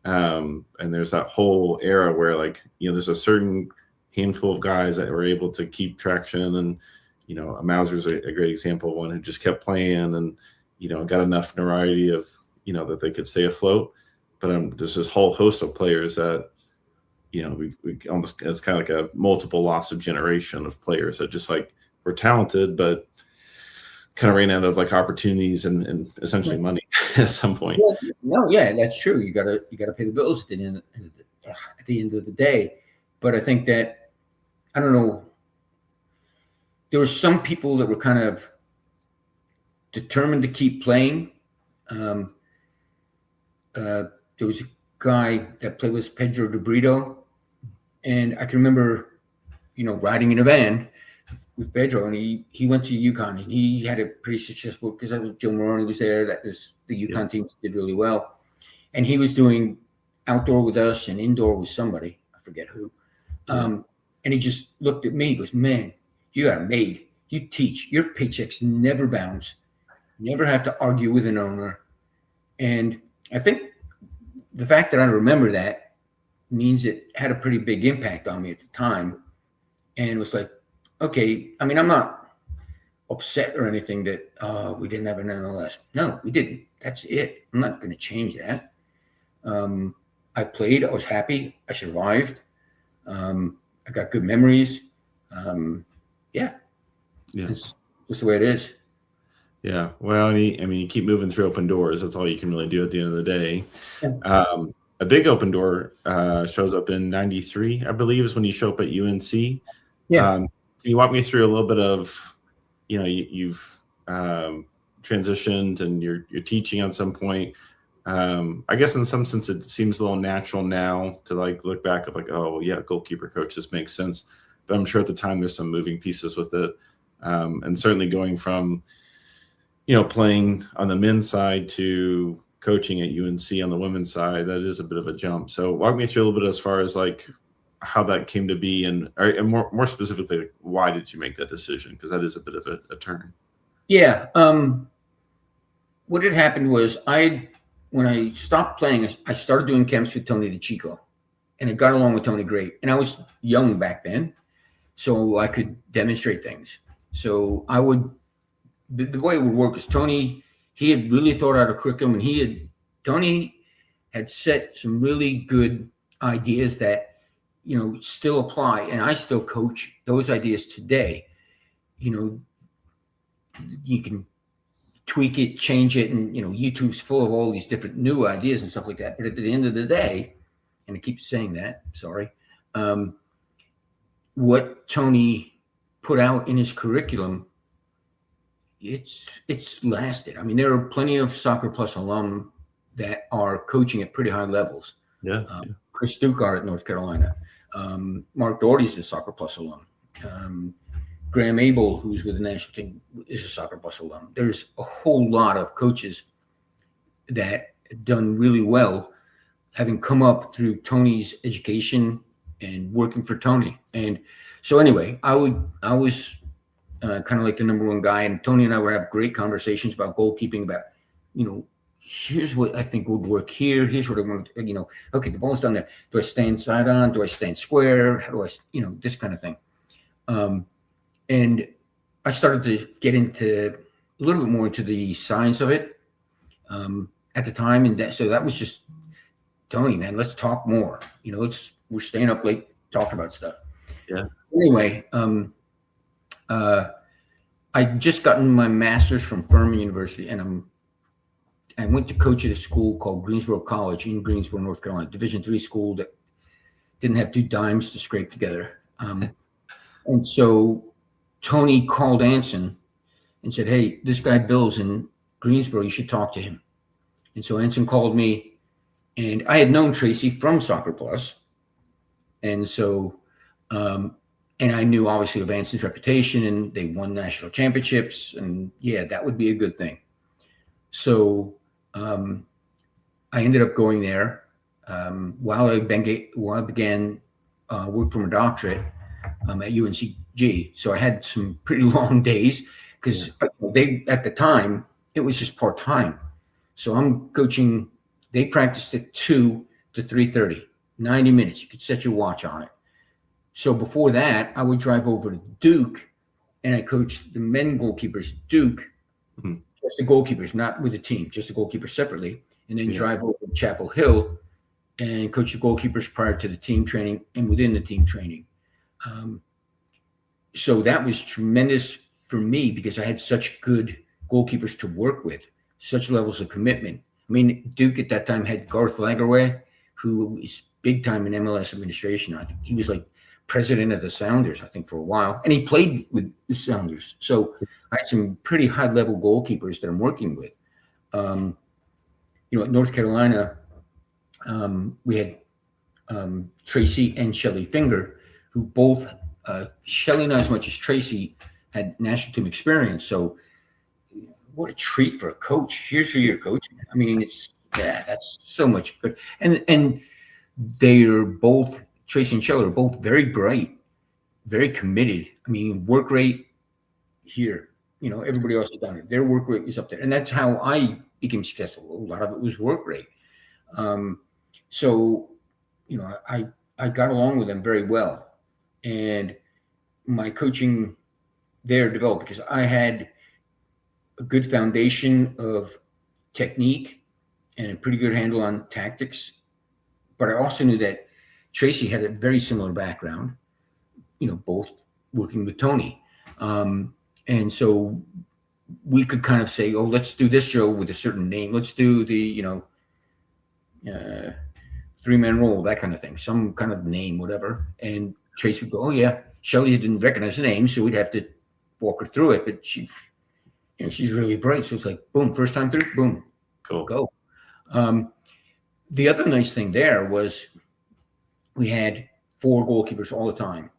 S4: And there's that whole era where like there's a certain handful of guys that were able to keep traction, and Mauser's a great example of one who just kept playing and got enough notoriety of that they could stay afloat. But there's this whole host of players that we almost, it's kind of like a multiple loss of generation of players that just like were talented but kind of ran out of like opportunities and essentially money at some point.
S5: No, yeah, that's true. You gotta pay the bills at the end of the day. But I think that, I don't know, there were some people that were kind of determined to keep playing. There was a guy that played with Pedro de Brito, and I can remember, riding in a van with Pedro, and he went to UConn, and he had a pretty successful, because Joe Moroni was there. That was the UConn team did really well, and he was doing outdoor with us and indoor with somebody, I forget who. And he just looked at me. He goes, "Man, you got it made. You teach. Your paychecks never bounce. Never have to argue with an owner." And I think the fact that I remember that means it had a pretty big impact on me at the time. And it was like, okay, I mean, I'm not upset or anything that we didn't have an MLS. No, we didn't. That's it. I'm not going to change that. I played. I was happy. I survived. I got good memories. Yeah. It's just the way it is.
S4: Yeah. Well, you keep moving through open doors. That's all you can really do at the end of the day.
S5: Yeah.
S4: A big open door shows up in '93, I believe, is when you show up at UNC.
S5: Yeah.
S4: Can you walk me through a little bit of, you've transitioned and you're teaching at some point. I guess in some sense it seems a little natural now to like look back of like, oh yeah, goalkeeper coach, this makes sense. But I'm sure at the time there's some moving pieces with it. And certainly going from, playing on the men's side to coaching at UNC on the women's side, that is a bit of a jump. So walk me through a little bit as far as like how that came to be, and more specifically, why did you make that decision? Because that is a bit of a turn.
S5: Yeah. What had happened was when I stopped playing, I started doing camps with Tony DeChico, and I got along with Tony great. And I was young back then, so I could demonstrate things. So the way it would work is Tony, he had really thought out a curriculum, and Tony had set some really good ideas that, still apply. And I still coach those ideas today. You can tweak it, change it, and YouTube's full of all these different new ideas and stuff like that. But at the end of the day, and I keep saying that, sorry, what Tony put out in his curriculum, it's lasted. I mean, there are plenty of Soccer Plus alum that are coaching at pretty high levels.
S4: Yeah.
S5: Chris Stuckart at North Carolina. Mark Doherty's a Soccer Plus alum. Graham Abel, who's with the national team, is a Soccer Plus alum. There's a whole lot of coaches that have done really well, having come up through Tony's education and working for Tony. And so anyway, I was kind of like the number one guy, and Tony and I would have great conversations about goalkeeping, about, here's what I think would work here. Here's what I want, okay, the ball's down there. Do I stand side on? Do I stand square? How do I, this kind of thing. And I started to get into a little bit more into the science of it at the time. And so that was just, Tony, man, let's talk more. We're staying up late talking about stuff.
S4: Yeah.
S5: Anyway, I just gotten my master's from Furman University, and I went to coach at a school called Greensboro College in Greensboro, North Carolina, Division III school that didn't have 2 dimes to scrape together. And so Tony called Anson and said, "Hey, this guy Bill's in Greensboro. You should talk to him." And so Anson called me, and I had known Tracy from Soccer Plus. And so And I knew obviously of Anson's reputation, and they won national championships, and yeah, that would be a good thing. So I ended up going there while I began work for my doctorate at UNCG. So I had some pretty long days because they at the time it was just part time. So I'm coaching. They practiced at 2 to 3:30, 90 minutes. You could set your watch on it. So before that, I would drive over to Duke, and I coached the men goalkeepers, Duke, just the goalkeepers, not with the team, just the goalkeepers separately, and then drive over to Chapel Hill and coach the goalkeepers prior to the team training and within the team training. So that was tremendous for me because I had such good goalkeepers to work with, such levels of commitment. I mean, Duke at that time had Garth Lagerwey, who is big time in MLS administration. I think he was like president of the Sounders, I think, for a while, and he played with the Sounders. So I had some pretty high level goalkeepers that I'm working with. At North Carolina, we had Tracy and Shelly Finger, who both, Shelly not as much as Tracy, had national team experience. So what a treat for a coach. Here's who you're coaching. I mean, that's so much good. And they are both, Tracy and Shelly are both very bright, very committed. I mean, work rate here, everybody else is down there. Their work rate is up there. And that's how I became successful. A lot of it was work rate. So, I got along with them very well. And my coaching there developed because I had a good foundation of technique and a pretty good handle on tactics. But I also knew that Tracy had a very similar background, both working with Tony. And so we could kind of say, oh, let's do this drill with a certain name. Let's do the, 3-man roll, that kind of thing, some kind of name, whatever. And Tracy would go, oh, yeah. Shelly didn't recognize the name, so we'd have to walk her through it. But she's really bright. So it's like, boom, first time through, boom,
S4: cool.
S5: Go. The other nice thing there was we had 4 goalkeepers all the time.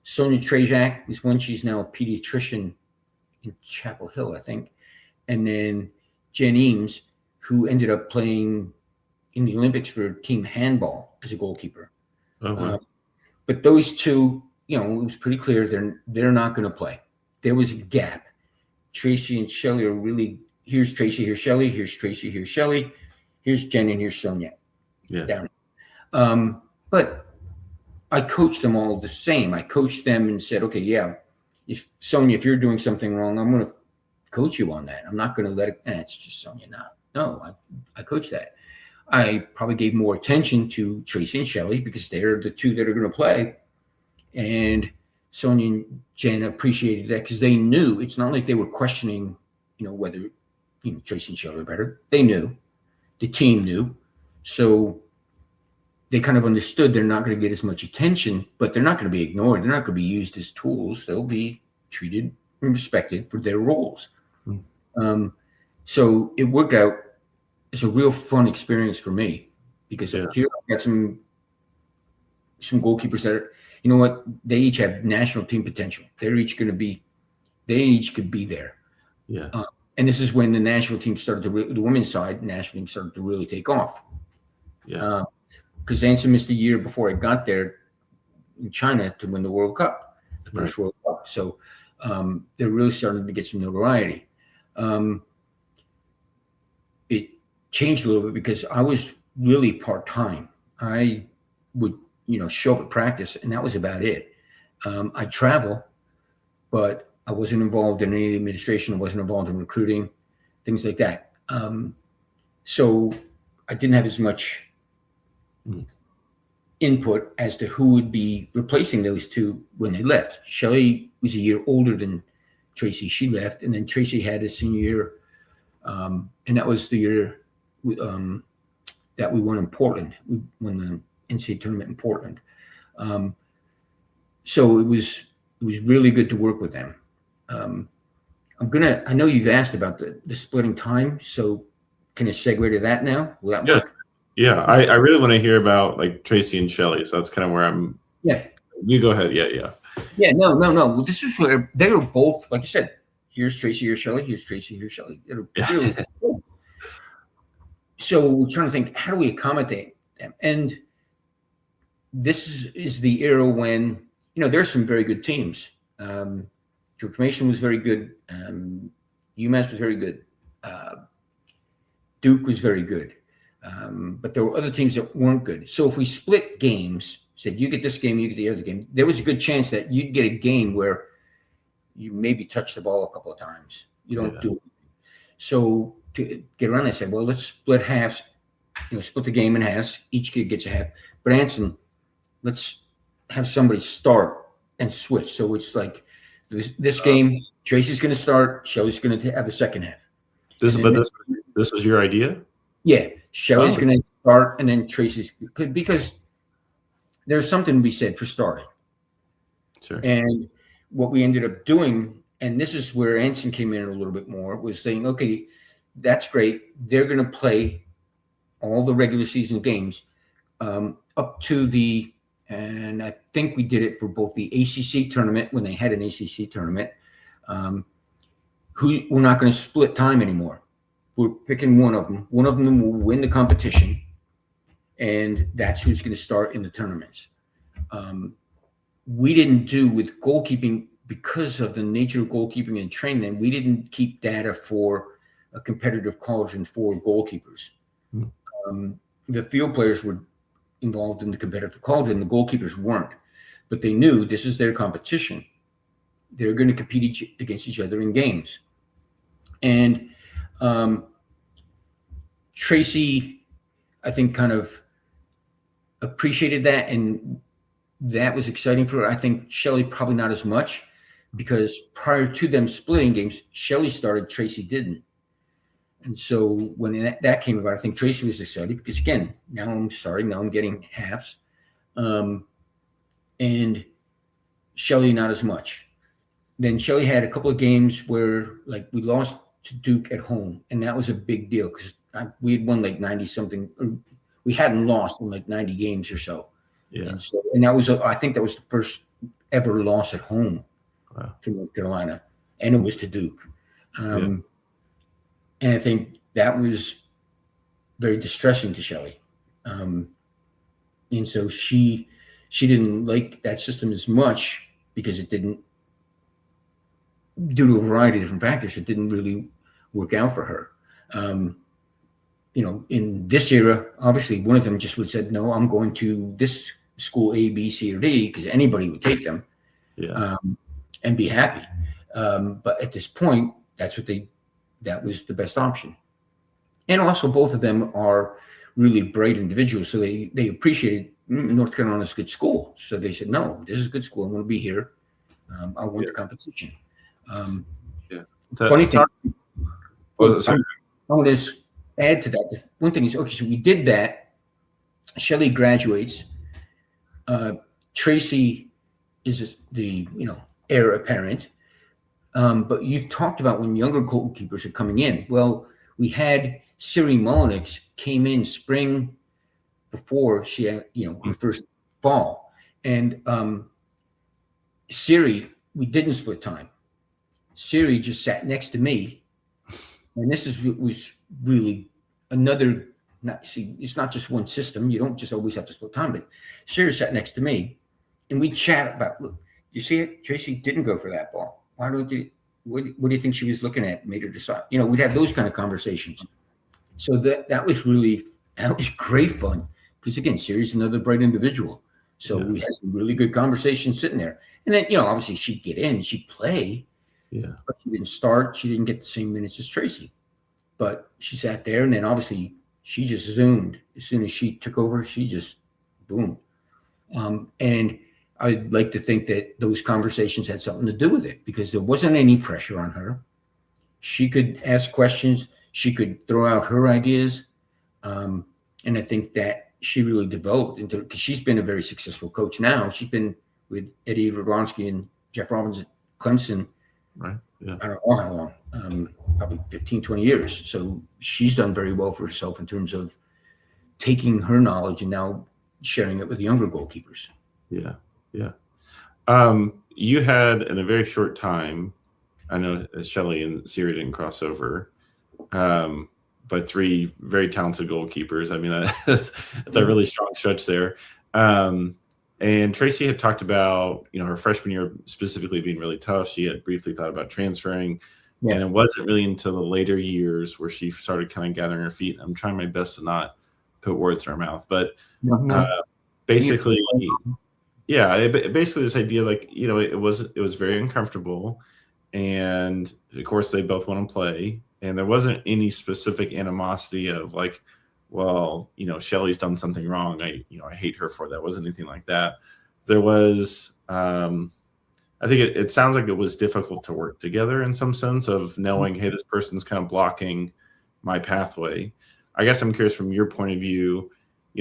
S5: Sonia Trajak is one. She's now a pediatrician in Chapel Hill, I think. And then Jen Eames, who ended up playing in the Olympics for team handball as a goalkeeper. But those two, it was pretty clear they're not going to play. There was a gap. Tracy and Shelly are really, here's Tracy, here's Shelly, here's Tracy, here's Shelly, here's Jen, and here's Sonia.
S4: Yeah.
S5: Down. But I coached them all the same. I coached them and said, okay, yeah, if Sonia, if you're doing something wrong, I'm going to coach you on that. I'm not going to let it, it's just Sonia. No, I coached that. I probably gave more attention to Tracy and Shelly because they're the two that are going to play. And Sonia and Jen appreciated that because they knew it's not like they were questioning, whether, Tracy and Shelly are better. They knew. The team knew. So they kind of understood they're not going to get as much attention, but they're not going to be ignored. They're not going to be used as tools. They'll be treated and respected for their roles. So it worked out. It's a real fun experience for me because here I got some goalkeepers that are, they each have national team potential. They each could be there.
S4: Yeah.
S5: And this is when the national team started the women's side, national team started to really take off.
S4: Yeah.
S5: Because Anson missed a year before I got there in China to win the World Cup, the first World Cup. So they're really starting to get some notoriety. It changed a little bit because I was really part-time. I would, show up at practice and that was about it. I travel, but I wasn't involved in any administration. I wasn't involved in recruiting, things like that. So I didn't have as much input as to who would be replacing those two when they left. Shelly was a year older than Tracy. She left, and then Tracy had a senior year, and that was the year that we won in Portland. We won the NCAA tournament in Portland. So it was really good to work with them. I know you've asked about the splitting time, so can I segue to that now? Will that
S4: yes.
S5: work?
S4: Yeah, I really want to hear about like Tracy and Shelly. So that's kind of where I'm You go ahead. Yeah.
S5: Yeah, no. Well, this is where they were both, like you said, here's Tracy, here's Shelley, here's Tracy, here's Shelley. Really cool. So we're trying to think, how do we accommodate them? And this is the era when, there's some very good teams. George Mason was very good. UMass was very good. Duke was very good. But there were other teams that weren't good. So if we split games, said you get this game, you get the other game, there was a good chance that you'd get a game where you maybe touch the ball a couple of times. You don't do it. So to get around, I said, well, let's split halves, split the game in halves. Each kid gets a half. But Anson, let's have somebody start and switch. So it's like this game, Tracy's going to start. Shelley's going to have the second half. This
S4: was your idea?
S5: Yeah. Shelley's going to start, and then Tracy's, because there's something to be said for starting.
S4: Sure.
S5: And what we ended up doing, and this is where Anson came in a little bit more, was saying, okay, that's great. They're going to play all the regular season games up to and I think we did it for both the ACC tournament when they had an ACC tournament. We're not going to split time anymore. We're picking one of them. One of them will win the competition, and that's who's going to start in the tournaments. We didn't do with goalkeeping, because of the nature of goalkeeping and training, we didn't keep data for a competitive cauldron for goalkeepers. The field players were involved in the competitive cauldron, the goalkeepers weren't, but they knew this is their competition. They're going to compete against each other in games. And Tracy, I think, kind of appreciated that, and that was exciting for her. I think Shelley probably not as much, because prior to them splitting games, Shelley started, Tracy didn't. And so when that came about, I think Tracy was excited because, again, now I'm getting halves. And Shelley not as much. Then Shelley had a couple of games where, like, we lost to Duke at home, and that was a big deal because we had won like 90 something. We hadn't lost in like 90 games or so.
S4: Yeah.
S5: And that was, I think that was the first ever loss at home to North Carolina, and it was to Duke. And I think that was very distressing to Shelley. And so she didn't like that system as much because it didn't, due to a variety of different factors, it didn't really work out for her. In this era, obviously one of them just would have said, no, I'm going to this school A, B, C, or D, because anybody would take them and be happy. But at this point, that was the best option. And also both of them are really bright individuals. So they appreciated North Carolina's a good school. So they said, no, this is a good school. I want to be here. I want the competition. Funny thing. I want to add to that. One thing is, okay, so we did that. Shelley graduates. Tracy is the heir apparent. But you talked about when younger goalkeepers are coming in. Well, we had Siri Mullenix came in spring before she had, her first fall. And Siri, we didn't split time. Siri just sat next to me. And this was really another, it's not just one system. You don't just always have to split time, but Siri sat next to me and we chat about, look, you see it? Tracy didn't go for that ball. Why don't you, what do you think she was looking at? Made her decide. We'd have those kind of conversations. So that was great fun. Because again, Siri's another bright individual. So we had some really good conversations sitting there. And then, obviously she'd get in, she'd play. Yeah. But she didn't start. She didn't get the same minutes as Tracy. But she sat there, and then obviously she just zoomed. As soon as she took over, she just boom. And I'd like to think that those conversations had something to do with it, because there wasn't any pressure on her. She could ask questions. She could throw out her ideas. And I think that she really developed into, because she's been a very successful coach now. She's been with Eddie Radwanski and Jeff Robbins at Clemson.
S4: Right. Yeah.
S5: I don't know how long, probably 15, 20 years. So she's done very well for herself in terms of taking her knowledge and now sharing it with younger goalkeepers.
S4: Yeah. Yeah. You had in a very short time, I know Shelley and Siri didn't cross over, but 3 very talented goalkeepers. I mean, that's a really strong stretch there. And Tracy had talked about, her freshman year specifically being really tough. She had briefly thought about transferring. Yeah. And it wasn't really until the later years where she started kind of gathering her feet. I'm trying my best to not put words in her mouth, but basically, basically this idea, like, it was very uncomfortable. And of course, they both want to play. And there wasn't any specific animosity of like, well, Shelley's done something wrong. I hate her for that. It wasn't anything like that. There was, I think it sounds like it was difficult to work together in some sense of knowing, hey, this person's kind of blocking my pathway. I guess I'm curious from your point of view,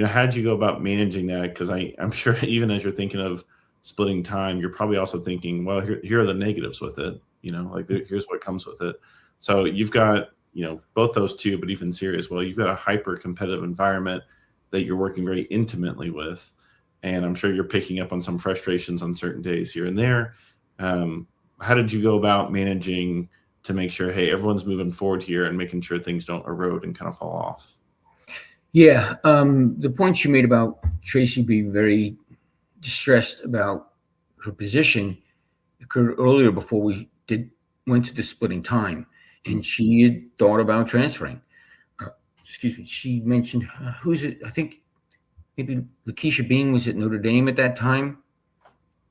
S4: how did you go about managing that? Because I'm sure even as you're thinking of splitting time, you're probably also thinking, well, here are the negatives with it. Here's what comes with it. So you've got, both those two, but even Siri as well, you've got a hyper competitive environment that you're working very intimately with. And I'm sure you're picking up on some frustrations on certain days here and there. How did you go about managing to make sure, hey, everyone's moving forward here and making sure things don't erode and kind of fall off?
S5: Yeah. The point you made about Tracy being very distressed about her position occurred earlier before we went to the splitting time. And she had thought about transferring. She mentioned, who's it? I think maybe Lakeisha Bean was at Notre Dame at that time.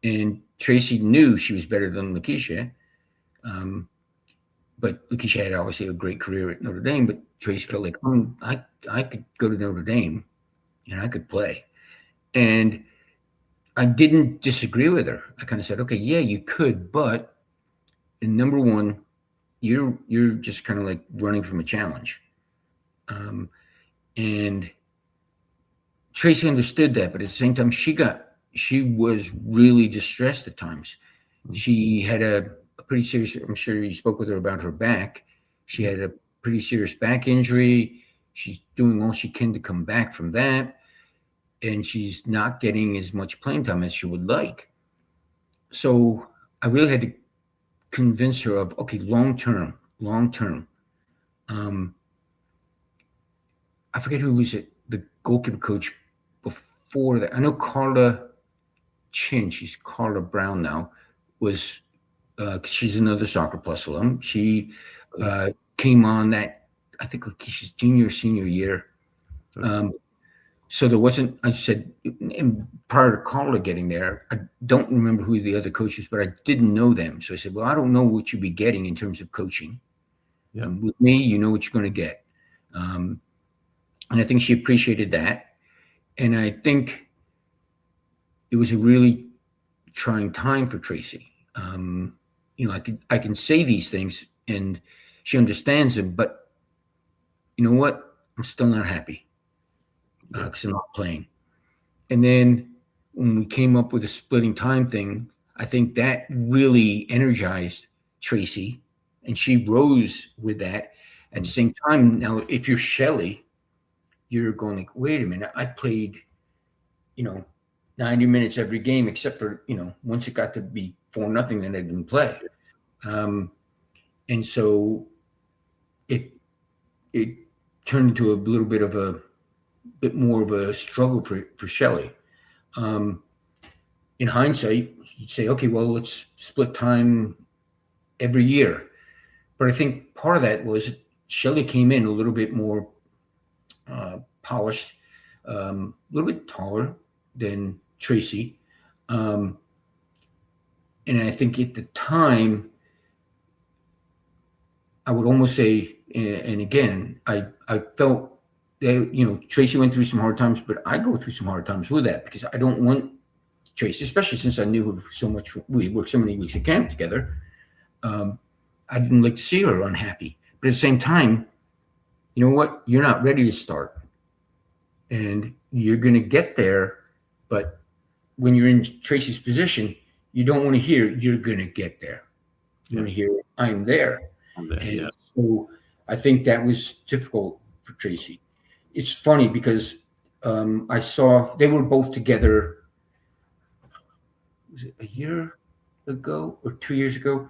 S5: And Tracy knew she was better than Lakeisha. But Lakeisha had obviously a great career at Notre Dame. But Tracy felt like, I could go to Notre Dame and I could play. And I didn't disagree with her. I kind of said, okay, yeah, you could. But number one, you're just kind of like running from a challenge. And Tracy understood that, but at the same time, she was really distressed at times. She had a pretty serious, I'm sure you spoke with her about her back. She had a pretty serious back injury. She's doing all she can to come back from that. And she's not getting as much playing time as she would like. So I really had to convince her of, okay, long term. I forget who was it, the goalkeeper coach before that. I know Carla Chin, she's Carla Brown now, was she's another Soccer Plus alum. She came on that, I think Lakeisha's junior, senior year. So there wasn't, I said, prior to Carla getting there, I don't remember who the other coaches, but I didn't know them. So I said, well, I don't know what you'd be getting in terms of coaching. Yeah. With me, you know what you're going to get. And I think she appreciated that. And I think it was a really trying time for Tracy. I can say these things and she understands them, but you know what? I'm still not happy. Because I'm not playing. And then when we came up with the splitting time thing, I think that really energized Tracy, and she rose with that. At the same time, now if you're Shelley, you're going like, wait a minute, I played, 90 minutes every game except for, once it got to be 4-0, then I didn't play. And so it turned into a little bit of a bit more of a struggle for Shelley. In hindsight, you'd say, okay, well, let's split time every year. But I think part of that was Shelley came in a little bit more polished, a little bit taller than Tracy. And I think at the time, I would almost say, and again, I felt that, Tracy went through some hard times, but I go through some hard times with that because I don't want Tracy, especially since I knew her so much. We worked so many weeks at camp together. I didn't like to see her unhappy. But at the same time, you know what? You're not ready to start. And you're going to get there. But when you're in Tracy's position, you don't want to hear, you're going to get there. You want to hear, I'm there. And so I think that was difficult for Tracy. It's funny because I saw they were both together was it a year ago or 2 years ago?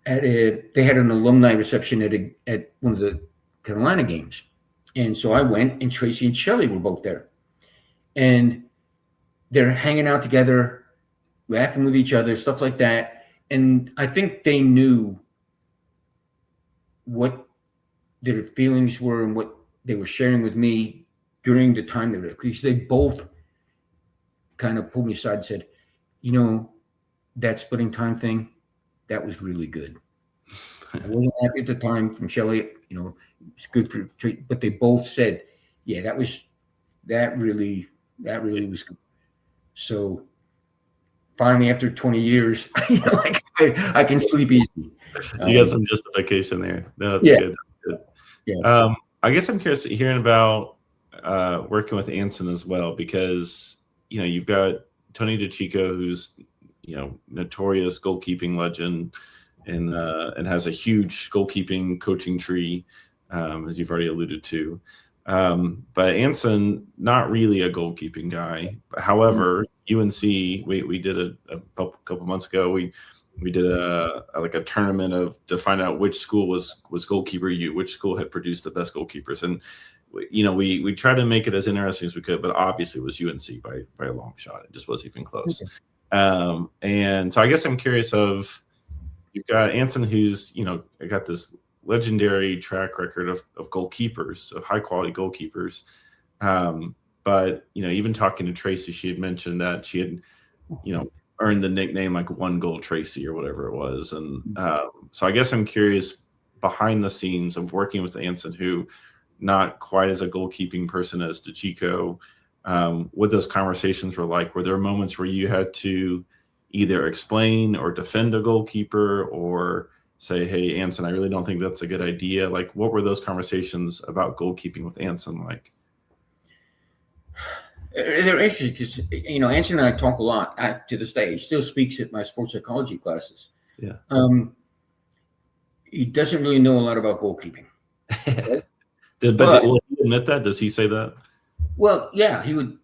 S5: They had an alumni reception at one of the Carolina games, and so I went, and Tracy and Shelley were both there, and they're hanging out together, laughing with each other, stuff like that. And I think they knew what their feelings were and what they were sharing with me during the time they were there, because they both kind of pulled me aside and said, that splitting time thing, that was really good. I wasn't happy at the time from Shelley, it's good for treat, but they both said, yeah, that really was good. So finally, after 20 years, I can sleep easy.
S4: You got some justification there. No, that's good. That's good.
S5: Yeah.
S4: I guess I'm curious hearing about working with Anson as well, because you've got Tony DeChico, who's notorious goalkeeping legend, and has a huge goalkeeping coaching tree, as you've already alluded to. But Anson, not really a goalkeeping guy. However, UNC, we did a couple months ago. We did a tournament to find out which school was Goalkeeper U, which school had produced the best goalkeepers, and we tried to make it as interesting as we could, but obviously it was UNC by a long shot. It just wasn't even close. Okay. And so I guess I'm curious of, you've got Anson, who's got this legendary track record of goalkeepers, of high quality goalkeepers. But even talking to Tracy, she had mentioned that she had earned the nickname like One Goal Tracy or whatever it was. And so I guess I'm curious, behind the scenes of working with Anson, who not quite as a goalkeeping person as DeChico, what those conversations were like. Were there moments where you had to either explain or defend a goalkeeper, or say, hey, Anson, I really don't think that's a good idea? Like, what were those conversations about goalkeeping with Anson like?
S5: They're interesting because, Anson and I talk a lot to this day. He still speaks at my sports psychology classes.
S4: Yeah.
S5: He doesn't really know a lot about goalkeeping.
S4: Right? Will he admit that? Does he say that?
S5: Well, yeah, he would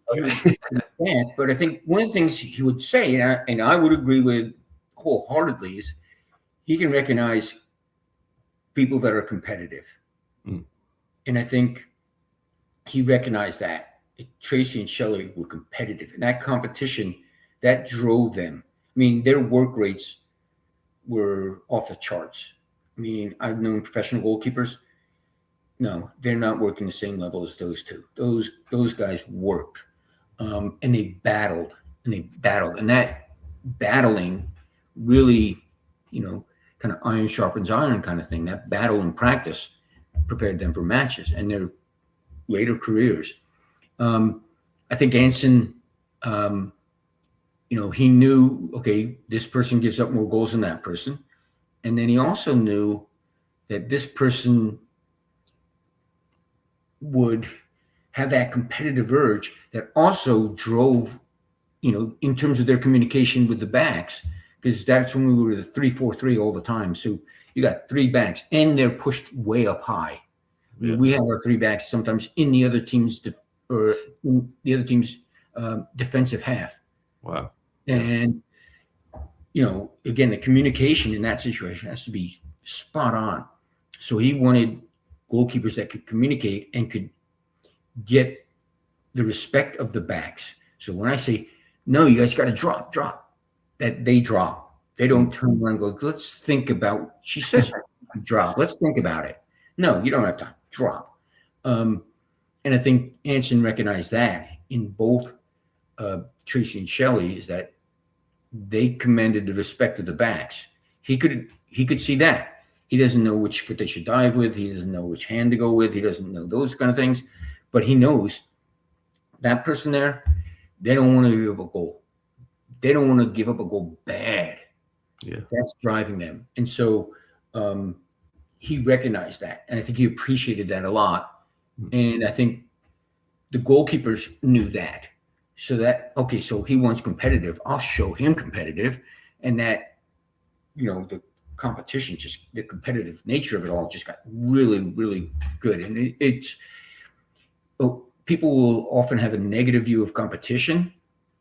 S5: that, but I think one of the things he would say, and I would agree with wholeheartedly, is he can recognize people that are competitive. And I think he recognized that. Tracy and Shelley were competitive, and that competition, that drove them. I mean, their work rates were off the charts. I mean, I've known professional goalkeepers. No, they're not working the same level as those two. Those guys worked, and they battled, and that battling really, kind of iron sharpens iron kind of thing. That battle in practice prepared them for matches and their later careers. I think Anson, he knew, okay, this person gives up more goals than that person, and then he also knew that this person would have that competitive urge that also drove, in terms of their communication with the backs, because that's when we were the 3-4-3 all the time. So you got three backs, and they're pushed way up high. Yeah. We have our three backs sometimes in the other team's defensive half.
S4: Wow.
S5: And again, the communication in that situation has to be spot on. So he wanted goalkeepers that could communicate and could get the respect of the backs. So when I say, no, you guys got to drop, that they drop. They don't turn around and go, let's think about, she says drop, let's think about it. No, you don't have time, drop. And I think Anson recognized that in both Tracy and Shelley, is that they commanded the respect of the backs. He could see that. He doesn't know which foot they should dive with. He doesn't know which hand to go with. He doesn't know those kind of things. But he knows that person there, they don't want to give up a goal. They don't want to give up a goal bad.
S4: Yeah.
S5: That's driving them. And so he recognized that. And I think he appreciated that a lot. And I think the goalkeepers knew that. So that, okay, so he wants competitive. I'll show him competitive. And that, the competition, just the competitive nature of it all just got really, really good. And people will often have a negative view of competition,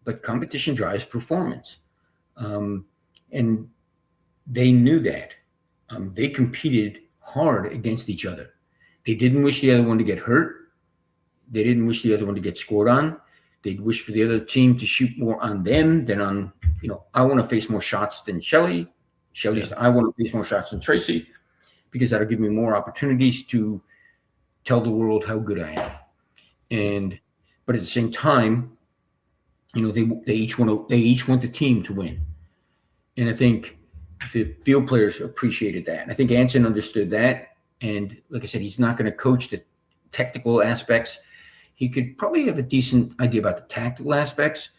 S5: but competition drives performance. And they knew that. They competed hard against each other. They didn't wish the other one to get hurt. They didn't wish the other one to get scored on. They'd wish for the other team to shoot more on them than on, I want to face more shots than Shelly. Shelly's, I want to face more shots than Tracy, because that'll give me more opportunities to tell the world how good I am. But at the same time, they each want the team to win. And I think the field players appreciated that. And I think Anson understood that. And like I said, he's not going to coach the technical aspects. He could probably have a decent idea about the tactical aspects,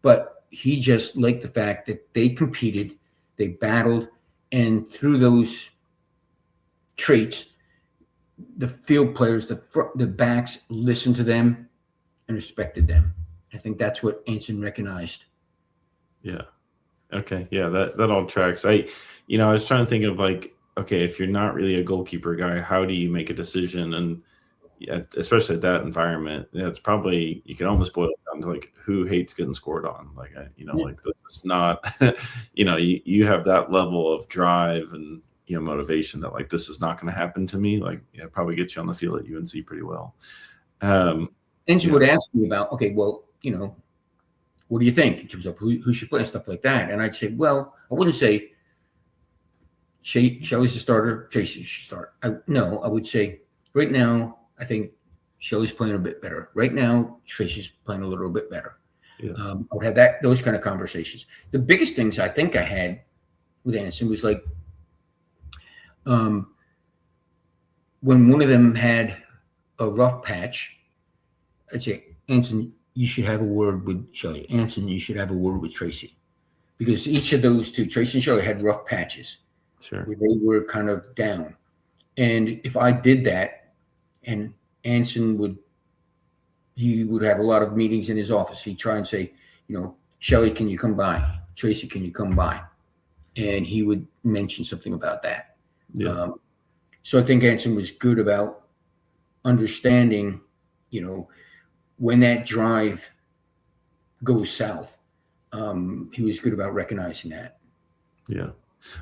S5: but he just liked the fact that they competed, they battled, and through those traits, the field players, the backs listened to them and respected them. I think that's what Anson recognized.
S4: Yeah. Okay. Yeah, that all tracks. I was trying to think of like, okay, if you're not really a goalkeeper guy, how do you make a decision? And especially at that environment, it's probably, you can almost boil it down to like, who hates getting scored on? Like, like this is not, you have that level of drive and, motivation that like, this is not going to happen to me. Like, it probably gets you on the field at UNC pretty well.
S5: Anson would ask me about, okay, well, what do you think in terms of who should play and stuff like that? And I'd say, well, I wouldn't say Shelly's the starter, Tracy should start. I would say right now, I think Shelly's playing a bit better. Right now, Tracy's playing a little bit better.
S4: Yeah.
S5: I would have those kind of conversations. The biggest things I think I had with Anson was like, when one of them had a rough patch, I'd say, Anson, you should have a word with Shelly. Anson, you should have a word with Tracy. Because each of those two, Tracy and Shelly, had rough patches.
S4: Sure.
S5: Where they were kind of down. And if I did that, and Anson would have a lot of meetings in his office. He'd try and say, Shelly, can you come by? Tracy, can you come by? And he would mention something about that.
S4: Yeah.
S5: So I think Anson was good about understanding, when that drive goes south. He was good about recognizing that.
S4: Yeah.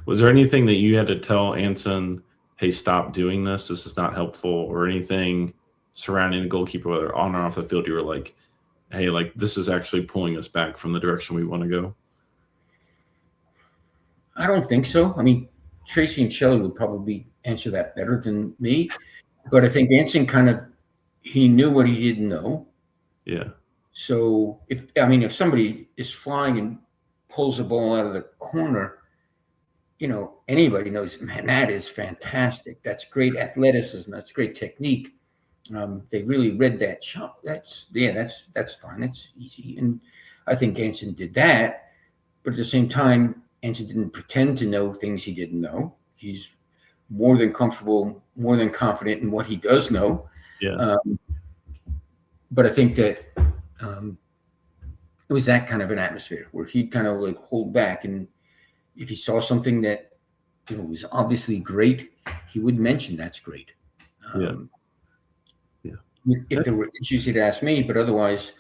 S4: Was there anything that you had to tell Anson, hey, stop doing this? This is not helpful, or anything surrounding the goalkeeper, whether on or off the field, you were like, hey, like this is actually pulling us back from the direction we want to go?
S5: I don't think so. I mean, Tracy and Shelly would probably answer that better than me. But I think Anson he knew what he didn't know.
S4: Yeah.
S5: So if somebody is flying and pulls the ball out of the corner, anybody knows, man, that is fantastic. That's great athleticism. That's great technique. They really read that shot. That's fine. That's easy. And I think Anson did that. But at the same time, Anson didn't pretend to know things he didn't know. He's more than comfortable, more than confident in what he does know.
S4: Yeah.
S5: But I think that it was that kind of an atmosphere where he'd kind of like hold back, and if he saw something that was obviously great, he would mention that's great. If there were issues, he'd ask me, but otherwise,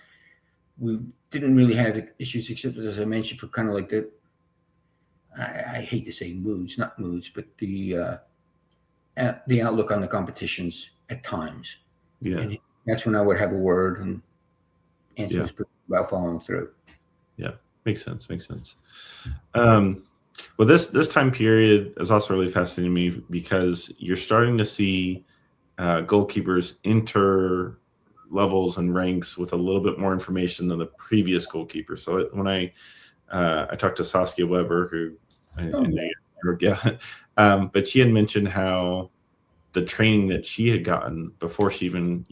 S5: we didn't really have issues, except as I mentioned, for kind of like I hate to say moods, not moods, but the outlook on the competitions at times.
S4: Yeah.
S5: And that's when I would have a word, and Anson was pretty about following through.
S4: Yeah, makes sense. Well, this time period is also really fascinating to me because you're starting to see goalkeepers enter levels and ranks with a little bit more information than the previous goalkeeper. So when I talked to Saskia Weber, who but she had mentioned how the training that she had gotten before she even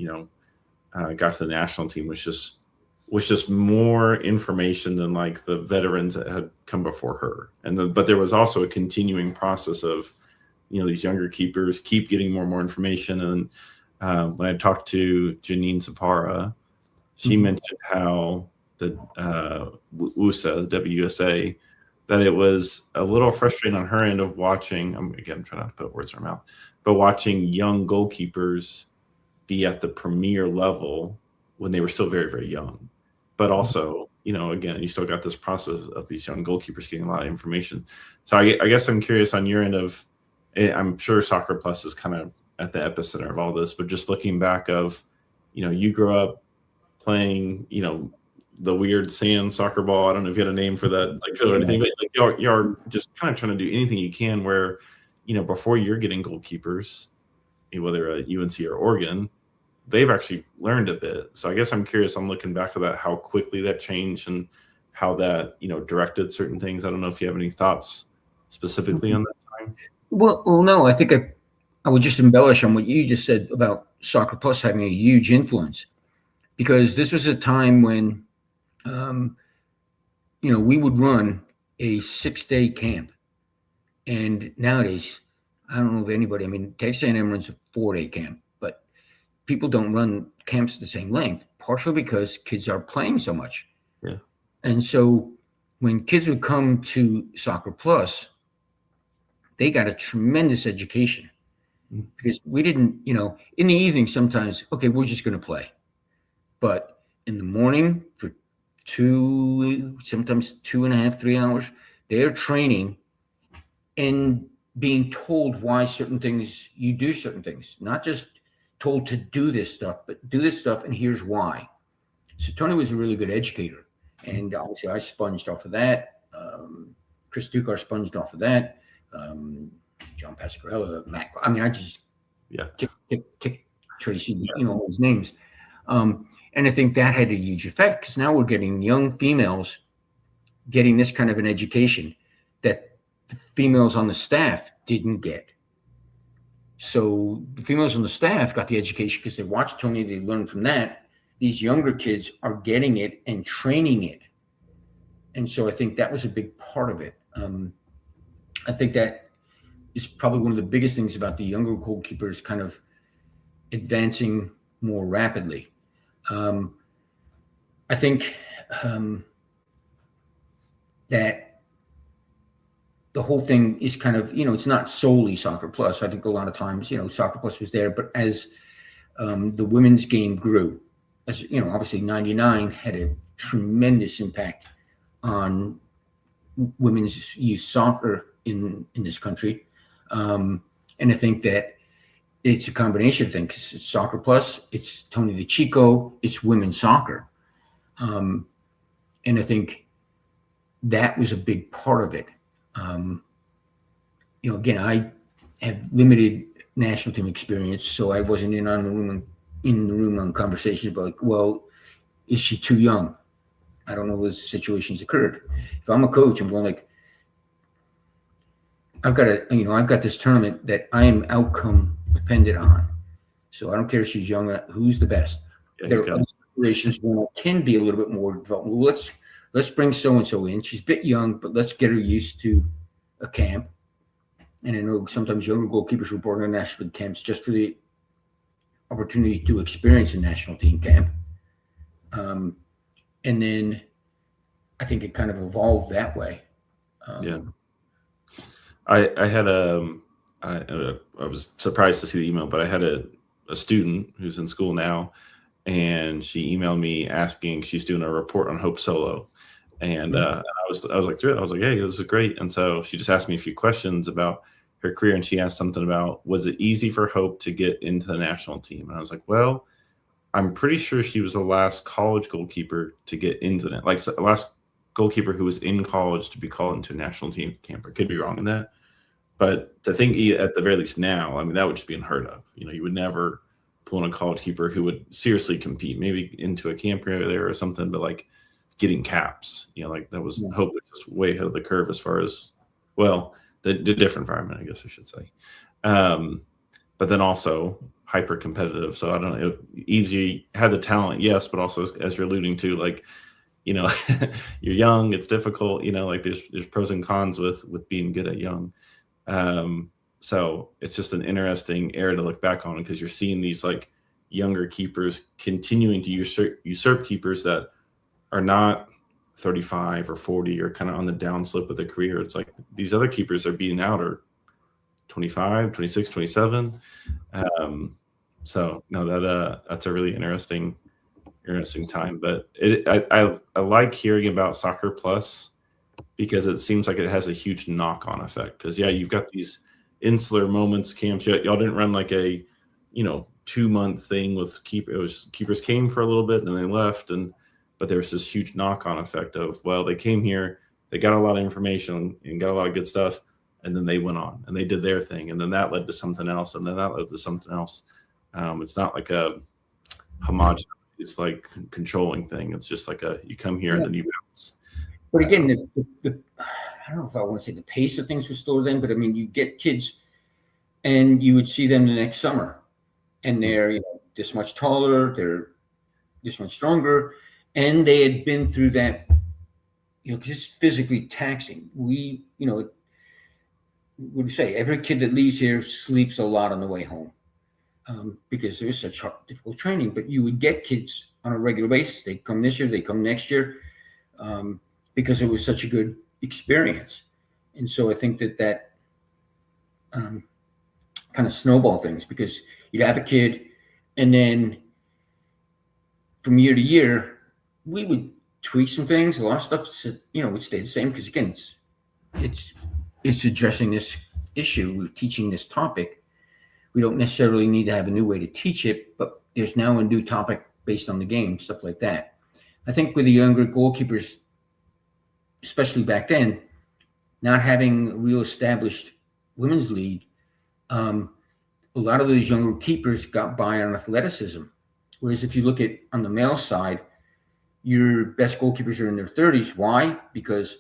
S4: got to the national team was just more information than like the veterans that had come before her. But there was also a continuing process of, these younger keepers keep getting more and more information. And when I talked to Janine Sapara, she mentioned how the WUSA, the WUSA, that it was a little frustrating on her end of watching, I'm trying not to put words in her mouth, but watching young goalkeepers be at the premier level when they were still very, very young. But also again, you still got this process of these young goalkeepers getting a lot of information. So I guess I'm curious on your end of, I'm sure Soccer Plus is kind of at the epicenter of all this, but just looking back of, you grew up playing, the weird sand soccer ball. I don't know if you had a name for that, like drill or anything, but like you're just kind of trying to do anything you can where, before you're getting goalkeepers, whether at UNC or Oregon, they've actually learned a bit. So I guess I'm curious, I'm looking back at that, how quickly that changed and how that, directed certain things. I don't know if you have any thoughts specifically on that time.
S5: Well, no, I think I would just embellish on what you just said about Soccer Plus having a huge influence, because this was a time when, we would run a 6-day camp. And nowadays, I don't know if anybody, Texas A&M runs a 4-day camp, but people don't run camps the same length, partially because kids are playing so much.
S4: Yeah. And
S5: so when kids would come to Soccer Plus, they got a tremendous education, because we didn't, in the evening sometimes, okay, we're just going to play. But in the morning for sometimes 2.5, 3 hours, they're training and being told why certain things, you do certain things, not just told to do this stuff, but do this stuff and here's why. So Tony was a really good educator. And obviously I sponged off of that. Chris Ducar sponged off of that. John Pasquarella, Matt. I just tick Tracy, all his names. And I think that had a huge effect, because now we're getting young females getting this kind of an education that the females on the staff didn't get. So the females on the staff got the education because they watched Tony, they learned from that. These younger kids are getting it and training it. And so I think that was a big part of it. I think that is probably one of the biggest things about the younger goalkeepers kind of advancing more rapidly. I think that the whole thing is kind of, it's not solely Soccer Plus. I think a lot of times, Soccer Plus was there, but as the women's game grew, as obviously 99 had a tremendous impact on women's youth soccer in this country. And I think that it's a combination of things. It's Soccer Plus, it's Tony DeChico, it's women's soccer. And I think that was a big part of it. Again, I have limited national team experience, so I wasn't in the room on conversations about, like, well, is she too young? I don't know those situations occurred. If I'm a coach, I'm going like, I've got this tournament that I am outcome dependent on. So I don't care if she's young, who's the best.
S4: Yeah,
S5: there are other situations where I can be a little bit more developmental. Let's bring so-and-so in. She's a bit young, but let's get her used to a camp. And I know sometimes younger goalkeepers were brought in national league camps just for the opportunity to experience a national team camp. And then I think it kind of evolved that way.
S4: I had I was surprised to see the email, but I had a student who's in school now, and she emailed me asking, she's doing a report on Hope Solo. And I was like, through it, I was like, hey, this is great. And so she just asked me a few questions about her career, and she asked something about, was it easy for Hope to get into the national team? And I was like, well, I'm pretty sure she was the last college goalkeeper to get into that, like the last goalkeeper who was in college to be called into a national team camp. I could be wrong in that, but to think at the very least now, that would just be unheard of. You would never pull in a college keeper who would seriously compete, maybe into a camp there or something, but like getting caps, like that was Hope was just way ahead of the curve as far as, well, the different environment, I guess I should say. But then also hyper competitive. So I don't know, easy, had the talent, yes, but also as you're alluding to, like, you're young, it's difficult, like there's pros and cons with being good at young. So it's just an interesting era to look back on, because you're seeing these like younger keepers continuing to usurp keepers that are not 35 or 40 or kind of on the downslope of their career. It's like these other keepers are beating out are 25, 26, 27. So no, that's a really interesting interesting time. But I like hearing about Soccer Plus because it seems like it has a huge knock-on effect. Because you've got these insular moments camps. Y'all didn't run like a 2-month thing with keepers came for a little bit and then they left, but there's this huge knock-on effect of, well, they came here, they got a lot of information and got a lot of good stuff, and then they went on and they did their thing, and then that led to something else, and then that led to something else. It's not like a homogenous, it's like controlling thing. It's just like you come here and then you bounce.
S5: But again, I don't know if I want to say the pace of things was slower then, but I mean, you get kids and you would see them the next summer and they're this much taller, they're this much stronger, and they had been through that, because it's physically taxing. We, what do you say? Every kid that leaves here sleeps a lot on the way home because there is such hard, difficult training. But you would get kids on a regular basis. They come this year, they come next year, because it was such a good experience. And so I think that kind of snowball things, because you'd have a kid, and then from year to year, we would tweak some things. A lot of stuff, would stay the same, because again, it's addressing this issue. We're teaching this topic. We don't necessarily need to have a new way to teach it, but there's now a new topic based on the game, stuff like that. I think with the younger goalkeepers, especially back then, not having a real established women's league, a lot of those younger keepers got by on athleticism. Whereas if you look at on the male side, your best goalkeepers are in their 30s. Why? Because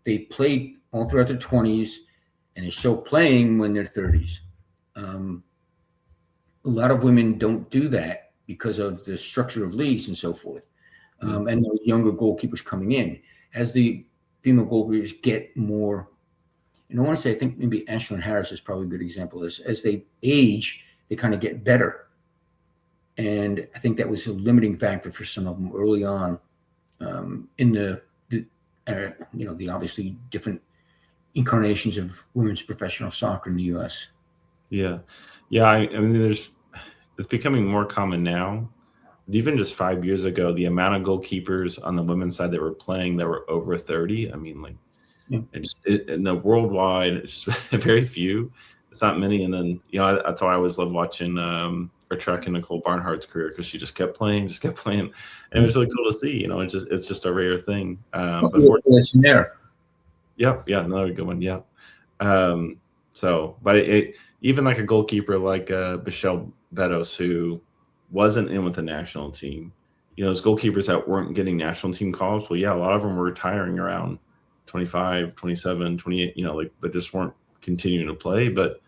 S5: they played all throughout their 20s and they're still playing when they're 30s. A lot of women don't do that because of the structure of leagues and so forth. And those younger goalkeepers coming in. As the female goalkeepers get more, and I want to say, I think maybe Ashlyn Harris is probably a good example of this. As they age, they kind of get better. And I think that was a limiting factor for some of them early on in the obviously different incarnations of women's professional soccer in the U.S.
S4: Yeah. I mean, it's becoming more common now. Even just 5 years ago, the amount of goalkeepers on the women's side that were playing that were over 30, I mean, in the worldwide, it's just very few. It's not many. And then, that's why I always love watching or tracking Nicole Barnhart's career, because she just kept playing. And it was really cool to see, it's just a rare thing.
S5: Listen there.
S4: Yeah, another good one. Yeah. Even like a goalkeeper like Michelle Betos, who wasn't in with the national team, those goalkeepers that weren't getting national team calls, well, a lot of them were retiring around 25, 27, 28, they just weren't continuing to play. But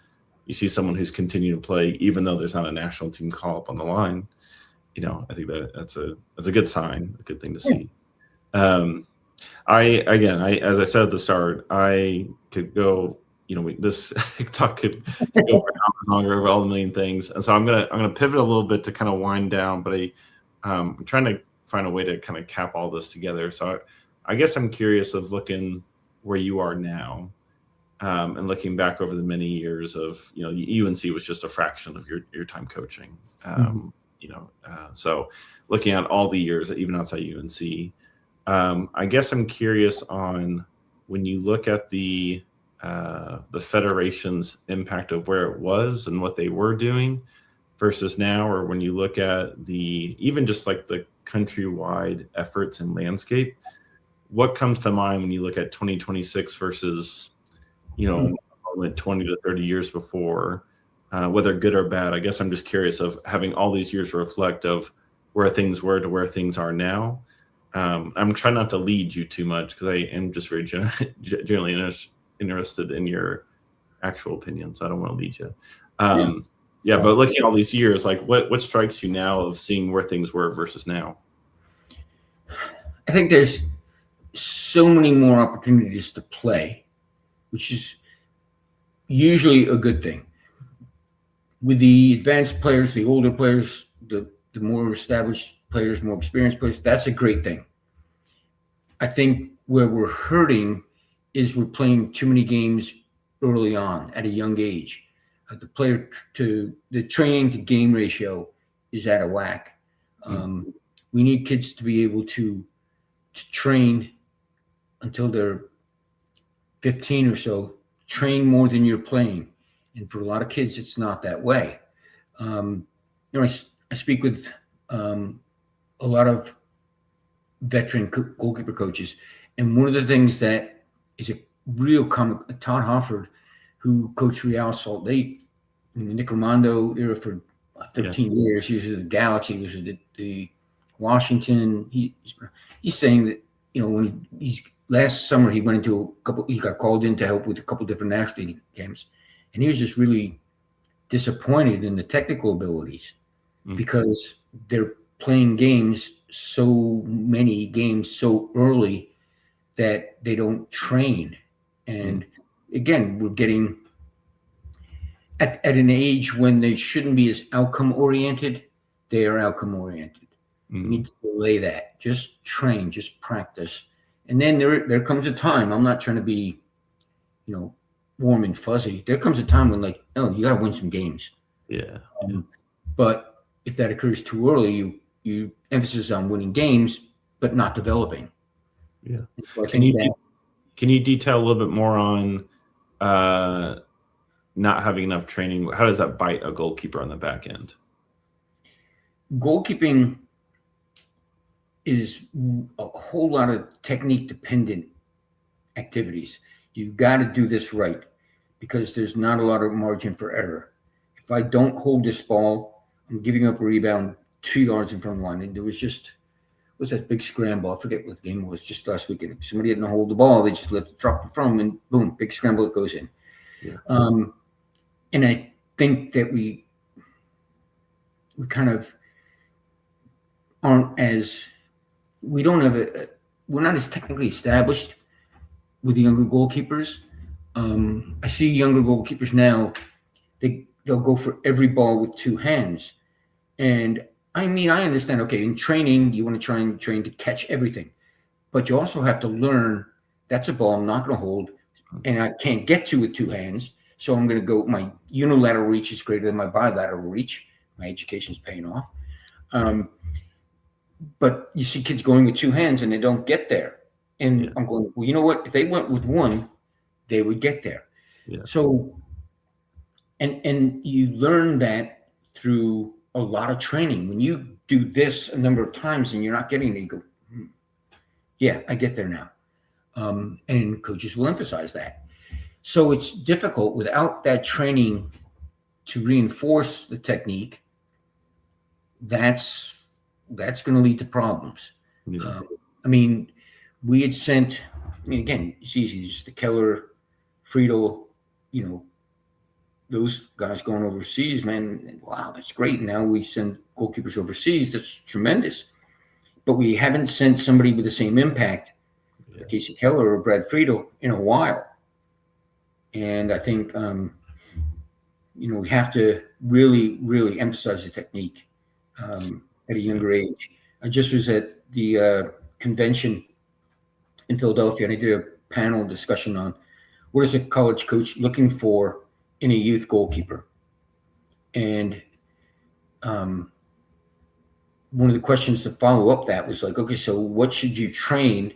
S4: you see someone who's continuing to play, even though there's not a national team call up on the line, I think that's a good sign, a good thing to see. As I said at the start, I could go, this talk could go for hours longer over all the million things. And so I'm gonna pivot a little bit to kind of wind down, but I'm trying to find a way to kind of cap all this together. So I guess I'm curious of looking where you are now, and looking back over the many years of, UNC was just a fraction of your time coaching. So looking at all the years, even outside UNC, I guess I'm curious on when you look at the federation's impact of where it was and what they were doing versus now, or when you look at even just like the countrywide efforts and landscape, what comes to mind when you look at 2026 versus, 20 to 30 years before, whether good or bad? I guess I'm just curious of having all these years to reflect of where things were to where things are now. I'm trying not to lead you too much, because I am just very generally interested in your actual opinion, so I don't want to lead you. But looking at all these years, like what strikes you now of seeing where things were versus now?
S5: I think there's so many more opportunities to play, which is usually a good thing. With the advanced players, the older players, the more established players, more experienced players, that's a great thing. I think where we're hurting is we're playing too many games early on at a young age. The training to game ratio is out of whack. we need kids to be able to train until they're 15 or so, train more than you're playing. And for a lot of kids, it's not that way. I speak with a lot of veteran goalkeeper coaches, and one of the things that is a real common, Todd Hofford, who coached Real Salt Lake in the Nick Armando era for 13 years. He was at the Galaxy, he was at the Washington. He's saying that, when he's last summer, he got called in to help with a couple different national league games, and he was just really disappointed in the technical abilities because they're playing so many games so early that they don't train. And again, we're getting at an age when they shouldn't be as outcome oriented. They are outcome oriented. We need to delay that. Just train, just practice. And then there comes a time, I'm not trying to be, warm and fuzzy. There comes a time when you got to win some games. Yeah. But if that occurs too early, you emphasis on winning games, but not developing.
S4: Yeah. So can you detail a little bit more on not having enough training? How does that bite a goalkeeper on the back end?
S5: Goalkeeping is a whole lot of technique dependent activities. You've got to do this right because there's not a lot of margin for error. If I don't hold this ball, I'm giving up a rebound 2 yards in front of line. And there was that big scramble. I forget what the game was just last weekend. Somebody didn't hold the ball. They just dropped it from, and boom, big scramble, it goes in. Yeah. And I think that we kind of aren't as, we're not as technically established with the younger goalkeepers. I see younger goalkeepers now, they'll go for every ball with two hands. And I understand, okay, in training, you want to try and train to catch everything. But you also have to learn that's a ball I'm not going to hold, and I can't get to with two hands. So I'm going to go, my unilateral reach is greater than my bilateral reach. My education's paying off. But you see kids going with two hands and they don't get there. And I'm going, well, you know what? If they went with one, they would get there. Yeah. So, and you learn that through a lot of training. When you do this a number of times and you're not getting there, you go, yeah, I get there now. And coaches will emphasize that. So it's difficult without that training to reinforce the technique. That's going to lead to problems. Yeah. We had sent, again, it's easy, just the Keller, Friedel, those guys going overseas, man, wow, that's great. Now we send goalkeepers overseas. That's tremendous. But we haven't sent somebody with the same impact, like Casey Keller or Brad Friedel, in a while. And I think, we have to really, really emphasize the technique at a younger age. I just was at the convention in Philadelphia, and I did a panel discussion on what is a college coach looking for in a youth goalkeeper. And one of the questions to follow up that was like, okay, so what should you train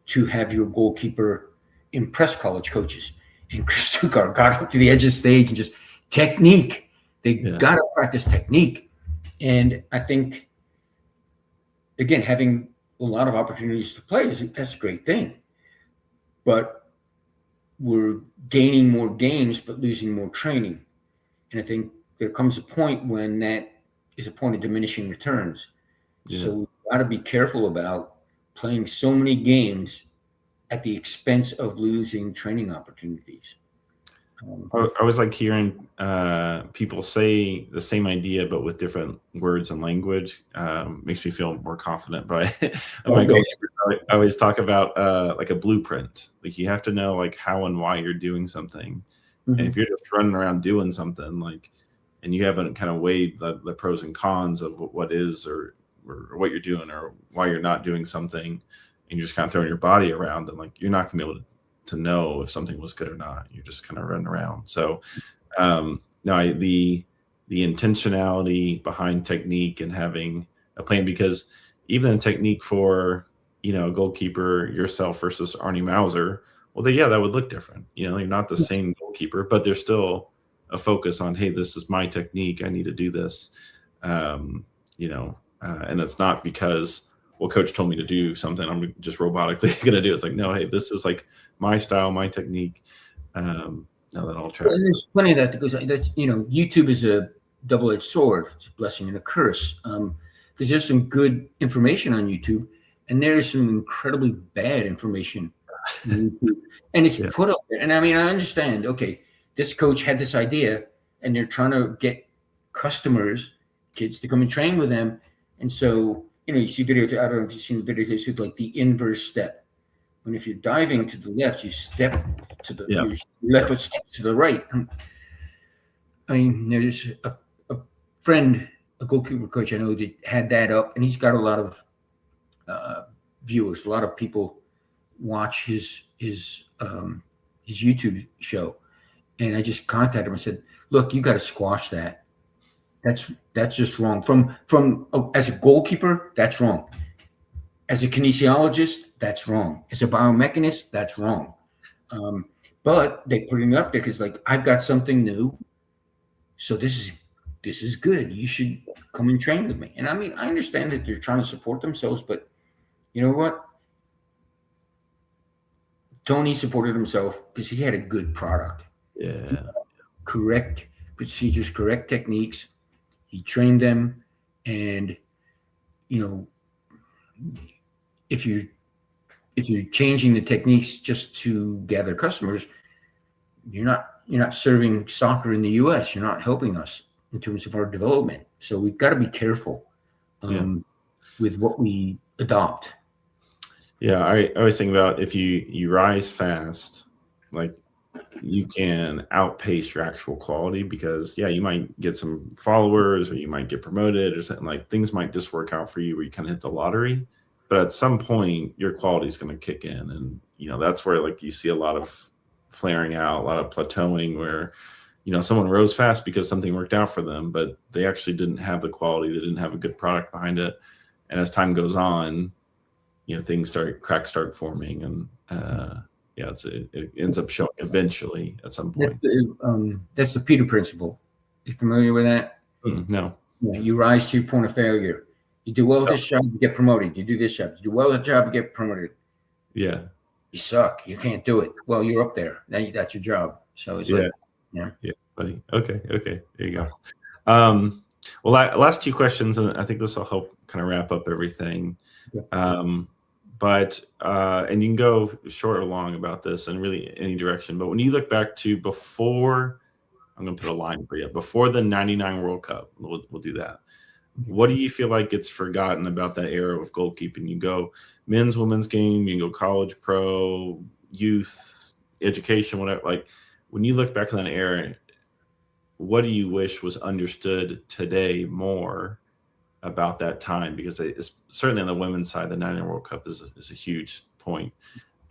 S5: to have your goalkeeper impress college coaches? And Chris Stuttgart got up to the edge of the stage and just technique. They got to practice technique. And I think, again, having a lot of opportunities to play, that's a great thing. But we're gaining more games, but losing more training. And I think there comes a point when that is a point of diminishing returns. Yeah. So we've got to be careful about playing so many games at the expense of losing training opportunities.
S4: I always like hearing people say the same idea, but with different words and language. Makes me feel more confident. But I always talk about like a blueprint. Like you have to know like how and why you're doing something. Mm-hmm. And if you're just running around doing something and you haven't kind of weighed the pros and cons of what is or what you're doing or why you're not doing something, and you're just kind of throwing your body around, and you're not going to be able to know if something was good or not. You're just kind of running around. So the intentionality behind technique and having a plan, because even a technique for, a goalkeeper yourself versus Arnie Mauser, well, that would look different. You're not the same goalkeeper, but there's still a focus on, hey, this is my technique. I need to do this. And it's not because, well, coach told me to do something, I'm just robotically going to do it. It's like, no, hey, this is like my style, my technique. Now that I'll try.
S5: There's plenty of that goes. YouTube is a double-edged sword. It's a blessing and a curse. Because there's some good information on YouTube, and there's some incredibly bad information on YouTube. And it's put up there. And I mean, I understand, okay, this coach had this idea, and they're trying to get customers, kids, to come and train with them. And so, you see videos, I don't know if you've seen the videos with like the inverse step. When if you're diving to the left, you step to the your left foot steps to the right. I mean, there's a friend, a goalkeeper coach I know that had that up, and he's got a lot of viewers. A lot of people watch his YouTube show, and I just contacted him and said, "Look, you got to squash that. That's just wrong. From as a goalkeeper, that's wrong. As a kinesiologist, that's wrong. As a biomechanist, that's wrong." But they put it up there because, like, I've got something new, so this is good. You should come and train with me. And I mean, I understand that they're trying to support themselves, but you know what? Tony supported himself because he had a good product.
S4: Yeah.
S5: Correct procedures, correct techniques. He trained them, and if you're changing the techniques just to gather customers, you're not serving soccer in the U.S. You're not helping us in terms of our development. So we've got to be careful with what we adopt.
S4: Yeah, I always think about if you rise fast, like you can outpace your actual quality because you might get some followers or you might get promoted or something, like things might just work out for you where you kind of hit the lottery. But at some point, your quality is going to kick in. And, that's where like you see a lot of flaring out, a lot of plateauing where, someone rose fast because something worked out for them, but they actually didn't have the quality. They didn't have a good product behind it. And as time goes on, cracks start forming, and it ends up showing eventually at some point.
S5: That's the Peter principle. You familiar with that?
S4: No.
S5: Yeah, you rise to your point of failure. You do well at this job, you get promoted. You do this job. You do well at the job, you get promoted.
S4: Yeah.
S5: You suck. You can't do it. Well, you're up there. Now that's your job. So it's
S4: yeah, buddy. Okay. There you go. Well, last two questions, and I think this will help kind of wrap up everything. Yeah. But and you can go short or long about this in really any direction. But when you look back to before, I'm going to put a line for you, before the 99 World Cup, we'll do that. What do you feel like gets forgotten about that era of goalkeeping? You go men's, women's game, you can go college, pro, youth, education, whatever. Like when you look back on that era, what do you wish was understood today more about that time? Because it's certainly on the women's side, the 99 World Cup is a huge point.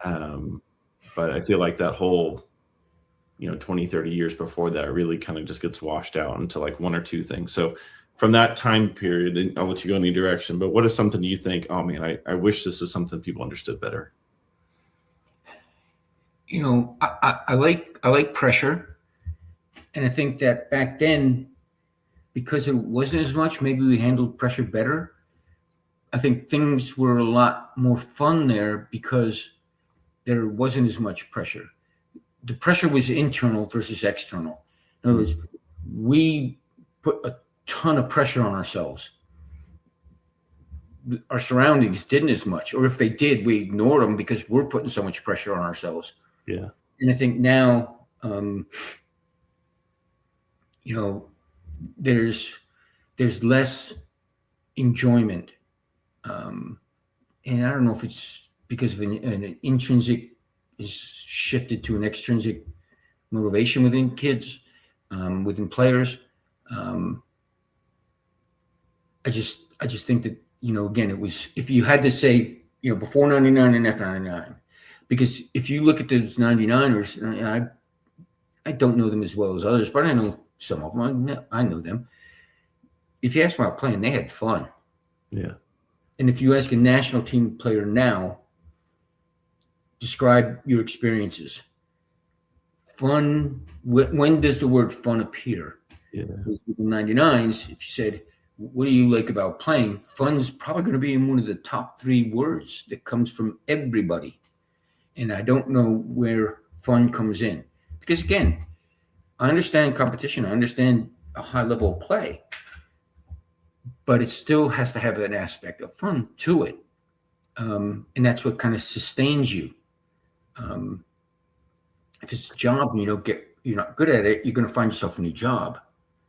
S4: But I feel like that whole, 20, 30 years before that really kind of just gets washed out into like one or two things. So from that time period, and I'll let you go in any direction, but what is something you think, oh man, I wish this is something people understood better?
S5: I like pressure. And I think that back then, because it wasn't as much, maybe we handled pressure better. I think things were a lot more fun there because there wasn't as much pressure. The pressure was internal versus external. In other words, we put a ton of pressure on ourselves. Our surroundings didn't as much, or if they did, we ignored them because we're putting so much pressure on ourselves.
S4: Yeah.
S5: And I think now, there's less enjoyment, and I don't know if it's because of an intrinsic is shifted to an extrinsic motivation within kids, within players. I just think that again, it was, if you had to say before 99 and after 99, because if you look at those 99ers, I don't know them as well as others, but I know some of them. I know them. If you ask them about playing, they had fun.
S4: Yeah.
S5: And if you ask a national team player now, describe your experiences. Fun, when does the word fun appear?
S4: Yeah.
S5: With the 99s, if you said, what do you like about playing? Fun's probably going to be in one of the top 3 words that comes from everybody. And I don't know where fun comes in. Because again, I understand competition. I understand a high level of play. But it still has to have an aspect of fun to it. And that's what kind of sustains you. If it's a job and you're not good at it, you're going to find yourself a new job.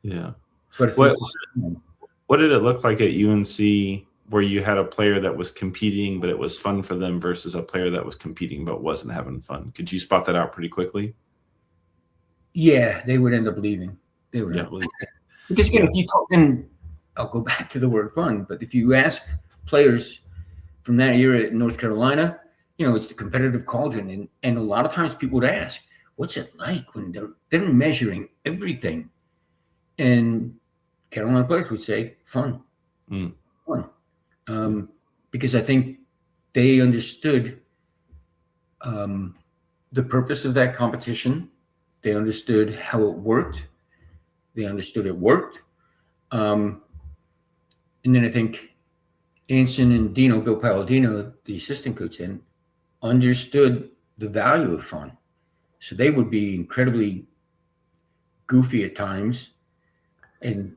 S4: Yeah.
S5: But if
S4: what did it look like at UNC where you had a player that was competing, but it was fun for them versus a player that was competing, but wasn't having fun? Could you spot that out pretty quickly?
S5: Yeah, they would end up leaving. Because again, if you talk, and I'll go back to the word fun, but if you ask players from that era at North Carolina, it's the competitive cauldron. And a lot of times people would ask, what's it like when they're measuring everything? And Carolina players would say, fun. Fun. Because I think they understood the purpose of that competition. They understood how it worked. They understood it worked. And then I think Anson and Bill Palladino, the assistant coach then, understood the value of fun. So they would be incredibly goofy at times and,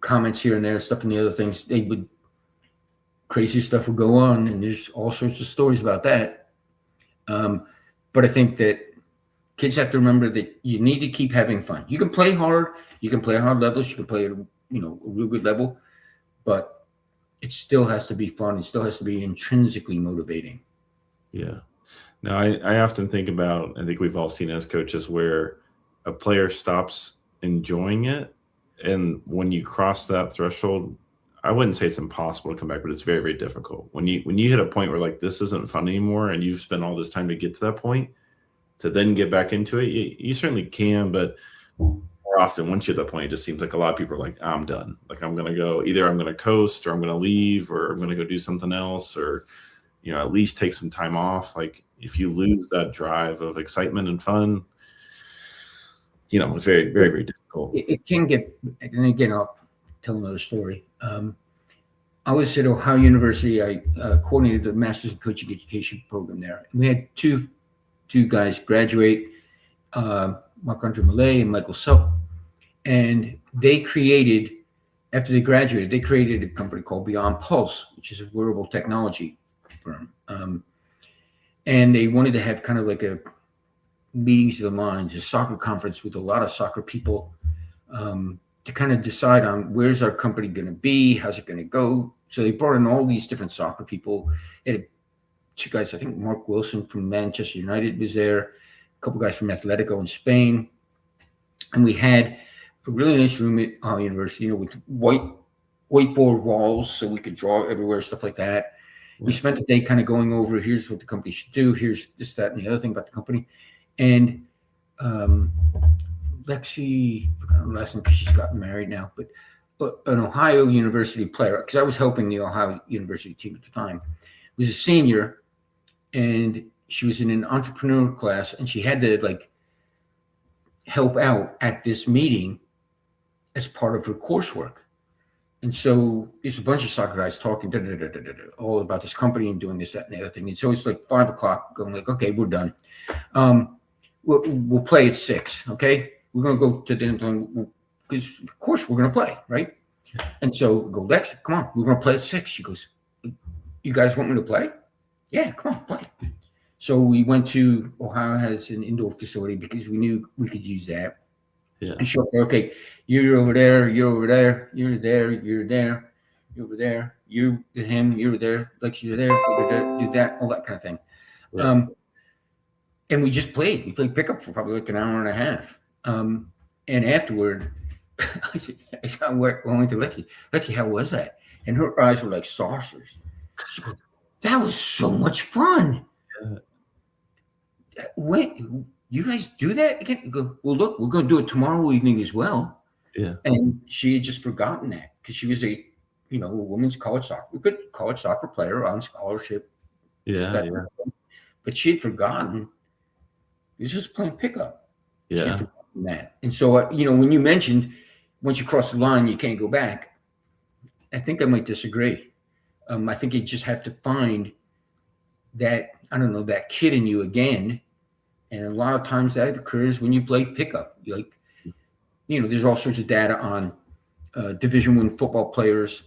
S5: comments here and there, stuff and the other things. Crazy stuff would go on, and there's all sorts of stories about that. But I think that kids have to remember that you need to keep having fun. You can play hard. You can play hard levels. You can play at a real good level, but it still has to be fun. It still has to be intrinsically motivating.
S4: Yeah. Now, I often think about, I think we've all seen as coaches where a player stops enjoying it. And when you cross that threshold, I wouldn't say it's impossible to come back, but it's very, very difficult. When you hit a point where like this isn't fun anymore and you've spent all this time to get to that point, to then get back into it, you certainly can, but more often once you're at that point, it just seems like a lot of people are like, I'm done. Like I'm going to go, either I'm going to coast or I'm going to leave or I'm going to go do something else or, at least take some time off. Like if you lose that drive of excitement and fun, it's very, very, very difficult.
S5: It can get, and again, I'll tell another story. I was at Ohio University. I coordinated the Masters in Coaching Education program there. And we had two guys graduate, Marc-Andre Millet and Michael Supp. And they created, after they graduated, they created a company called Beyond Pulse, which is a wearable technology firm. And they wanted to have kind of like a meetings of the minds, a soccer conference with a lot of soccer people to kind of decide on where's our company going to be, how's it going to go. So they brought in all these different soccer people. They had 2 guys, I think Mark Wilson from Manchester United was there, a couple guys from Atletico in Spain. And we had a really nice room at our university, with whiteboard walls so we could draw everywhere, stuff like that. We spent the day kind of going over, here's what the company should do, here's this, that, and the other thing about the company. And Lexi, I forgot her last name because she's gotten married now, but an Ohio University player, because I was helping the Ohio University team at the time, was a senior, and she was in an entrepreneur class, and she had to help out at this meeting as part of her coursework. And so there's a bunch of soccer guys talking all about this company and doing this, that, and the other thing. And so it's like 5 o'clock going okay, we're done. We'll play at 6. Okay. We're going to go to the, because of course we're going to play. Right. And so go, Lex, come on, we're going to play at 6. She goes, you guys want me to play? Yeah, come on, play. So we went to Ohio has an indoor facility because we knew we could use that.
S4: Yeah.
S5: And show her, okay, you're over there, you're over there, you're there, you're there, you're over there, you him, you're there, Lex, you're there, do that, all that kind of thing. Right. And we just played. We played pickup for probably like an hour and a half. And afterward, I went to Lexi. Lexi, how was that? And her eyes were like saucers. She goes, that was so much fun. When you guys do that again? You go, well, look, we're going to do it tomorrow evening as well.
S4: Yeah.
S5: And she had just forgotten that because she was a a women's college soccer, good college soccer player on scholarship.
S4: Yeah.
S5: But she had forgotten he was just playing pickup. She had
S4: Yeah.
S5: forgotten that. And so, when you mentioned once you cross the line, you can't go back, I think I might disagree. I think you just have to find that, I don't know, that kid in you again. And a lot of times that occurs when you play pickup. There's all sorts of data on Division I football players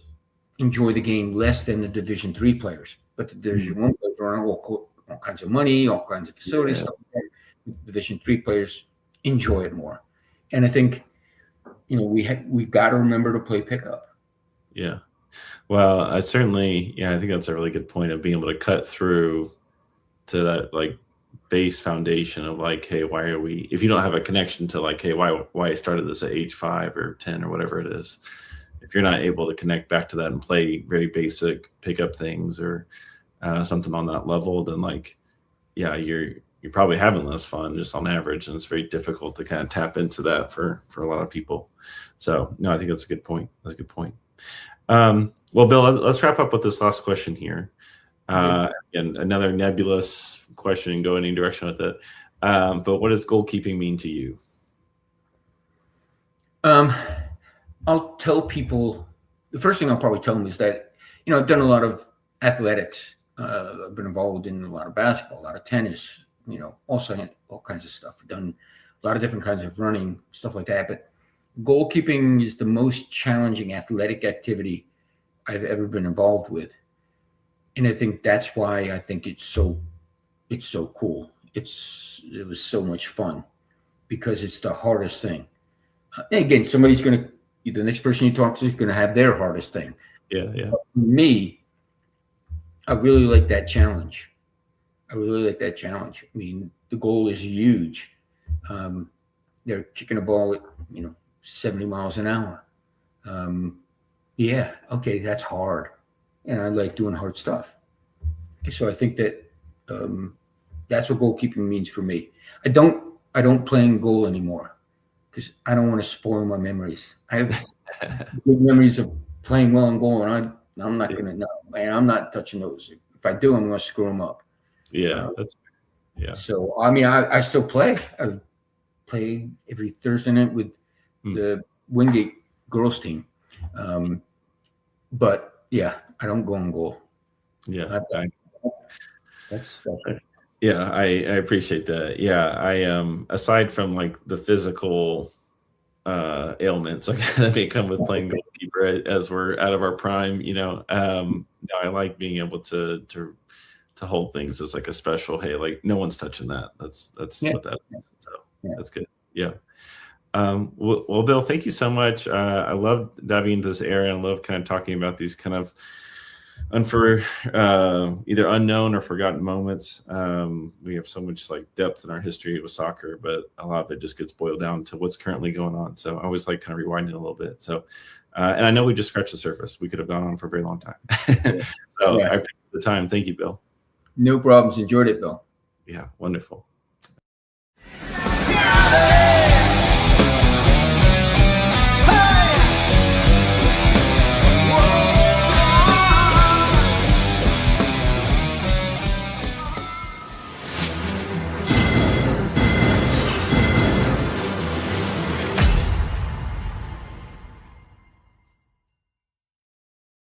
S5: enjoy the game less than the Division III players. But the Division I players are on all kinds of money, all kinds of facilities, stuff like that. Division III players enjoy it more. And I think, we've got to remember to play pickup.
S4: Yeah. Well, I think that's a really good point of being able to cut through to that like base foundation of like, hey, why are we, if you don't have a connection to like, hey, why I started this at age 5 or 10 or whatever it is, if you're not able to connect back to that and play very basic pickup things or something on that level, then like, yeah, you're probably having less fun just on average, and it's very difficult to kind of tap into that for a lot of people. So no, I think that's a good point. That's a good point. Well, Bill, let's wrap up with this last question here. And another nebulous question and go any direction with it. But what does goalkeeping mean to you?
S5: I'll tell people, the first thing I'll probably tell them is that, I've done a lot of athletics. I've been involved in a lot of basketball, a lot of tennis, also all kinds of stuff. I've done a lot of different kinds of running, stuff like that. But goalkeeping is the most challenging athletic activity I've ever been involved with. And I think that's why I think it's so cool. It was so much fun because it's the hardest thing. And again, the next person you talk to is going to have their hardest thing.
S4: Yeah.
S5: But for me, I really like that challenge. I mean, the goal is huge. They're kicking a ball at, 70 miles an hour. Yeah, okay, that's hard. And I like doing hard stuff. So I think that that's what goalkeeping means for me. I don't play in goal anymore because I don't want to spoil my memories. I have good memories of playing well in goal, and I'm not going to know. Man, I'm not touching those. If I do, I'm going to screw them up.
S4: Yeah,
S5: So, I mean, I still play. I play every Thursday night with the Wingate girls team. But yeah, I don't go on goal.
S4: Yeah.
S5: That's special.
S4: Yeah, I appreciate that. Yeah, I aside from like the physical ailments like that may come with playing goalkeeper as we're out of our prime, I like being able to hold things as like a special, hey, like no one's touching that. That's what that is. So that's good. Yeah. Well, Bill, thank you so much. I love diving into this area and love kind of talking about these kind of either unknown or forgotten moments. We have so much like depth in our history with soccer, but a lot of it just gets boiled down to what's currently going on. So I always like kind of rewinding a little bit. So, and I know we just scratched the surface. We could have gone on for a very long time. I appreciate the time. Thank you, Bill.
S5: No problems. Enjoyed it, Bill.
S4: Yeah, wonderful.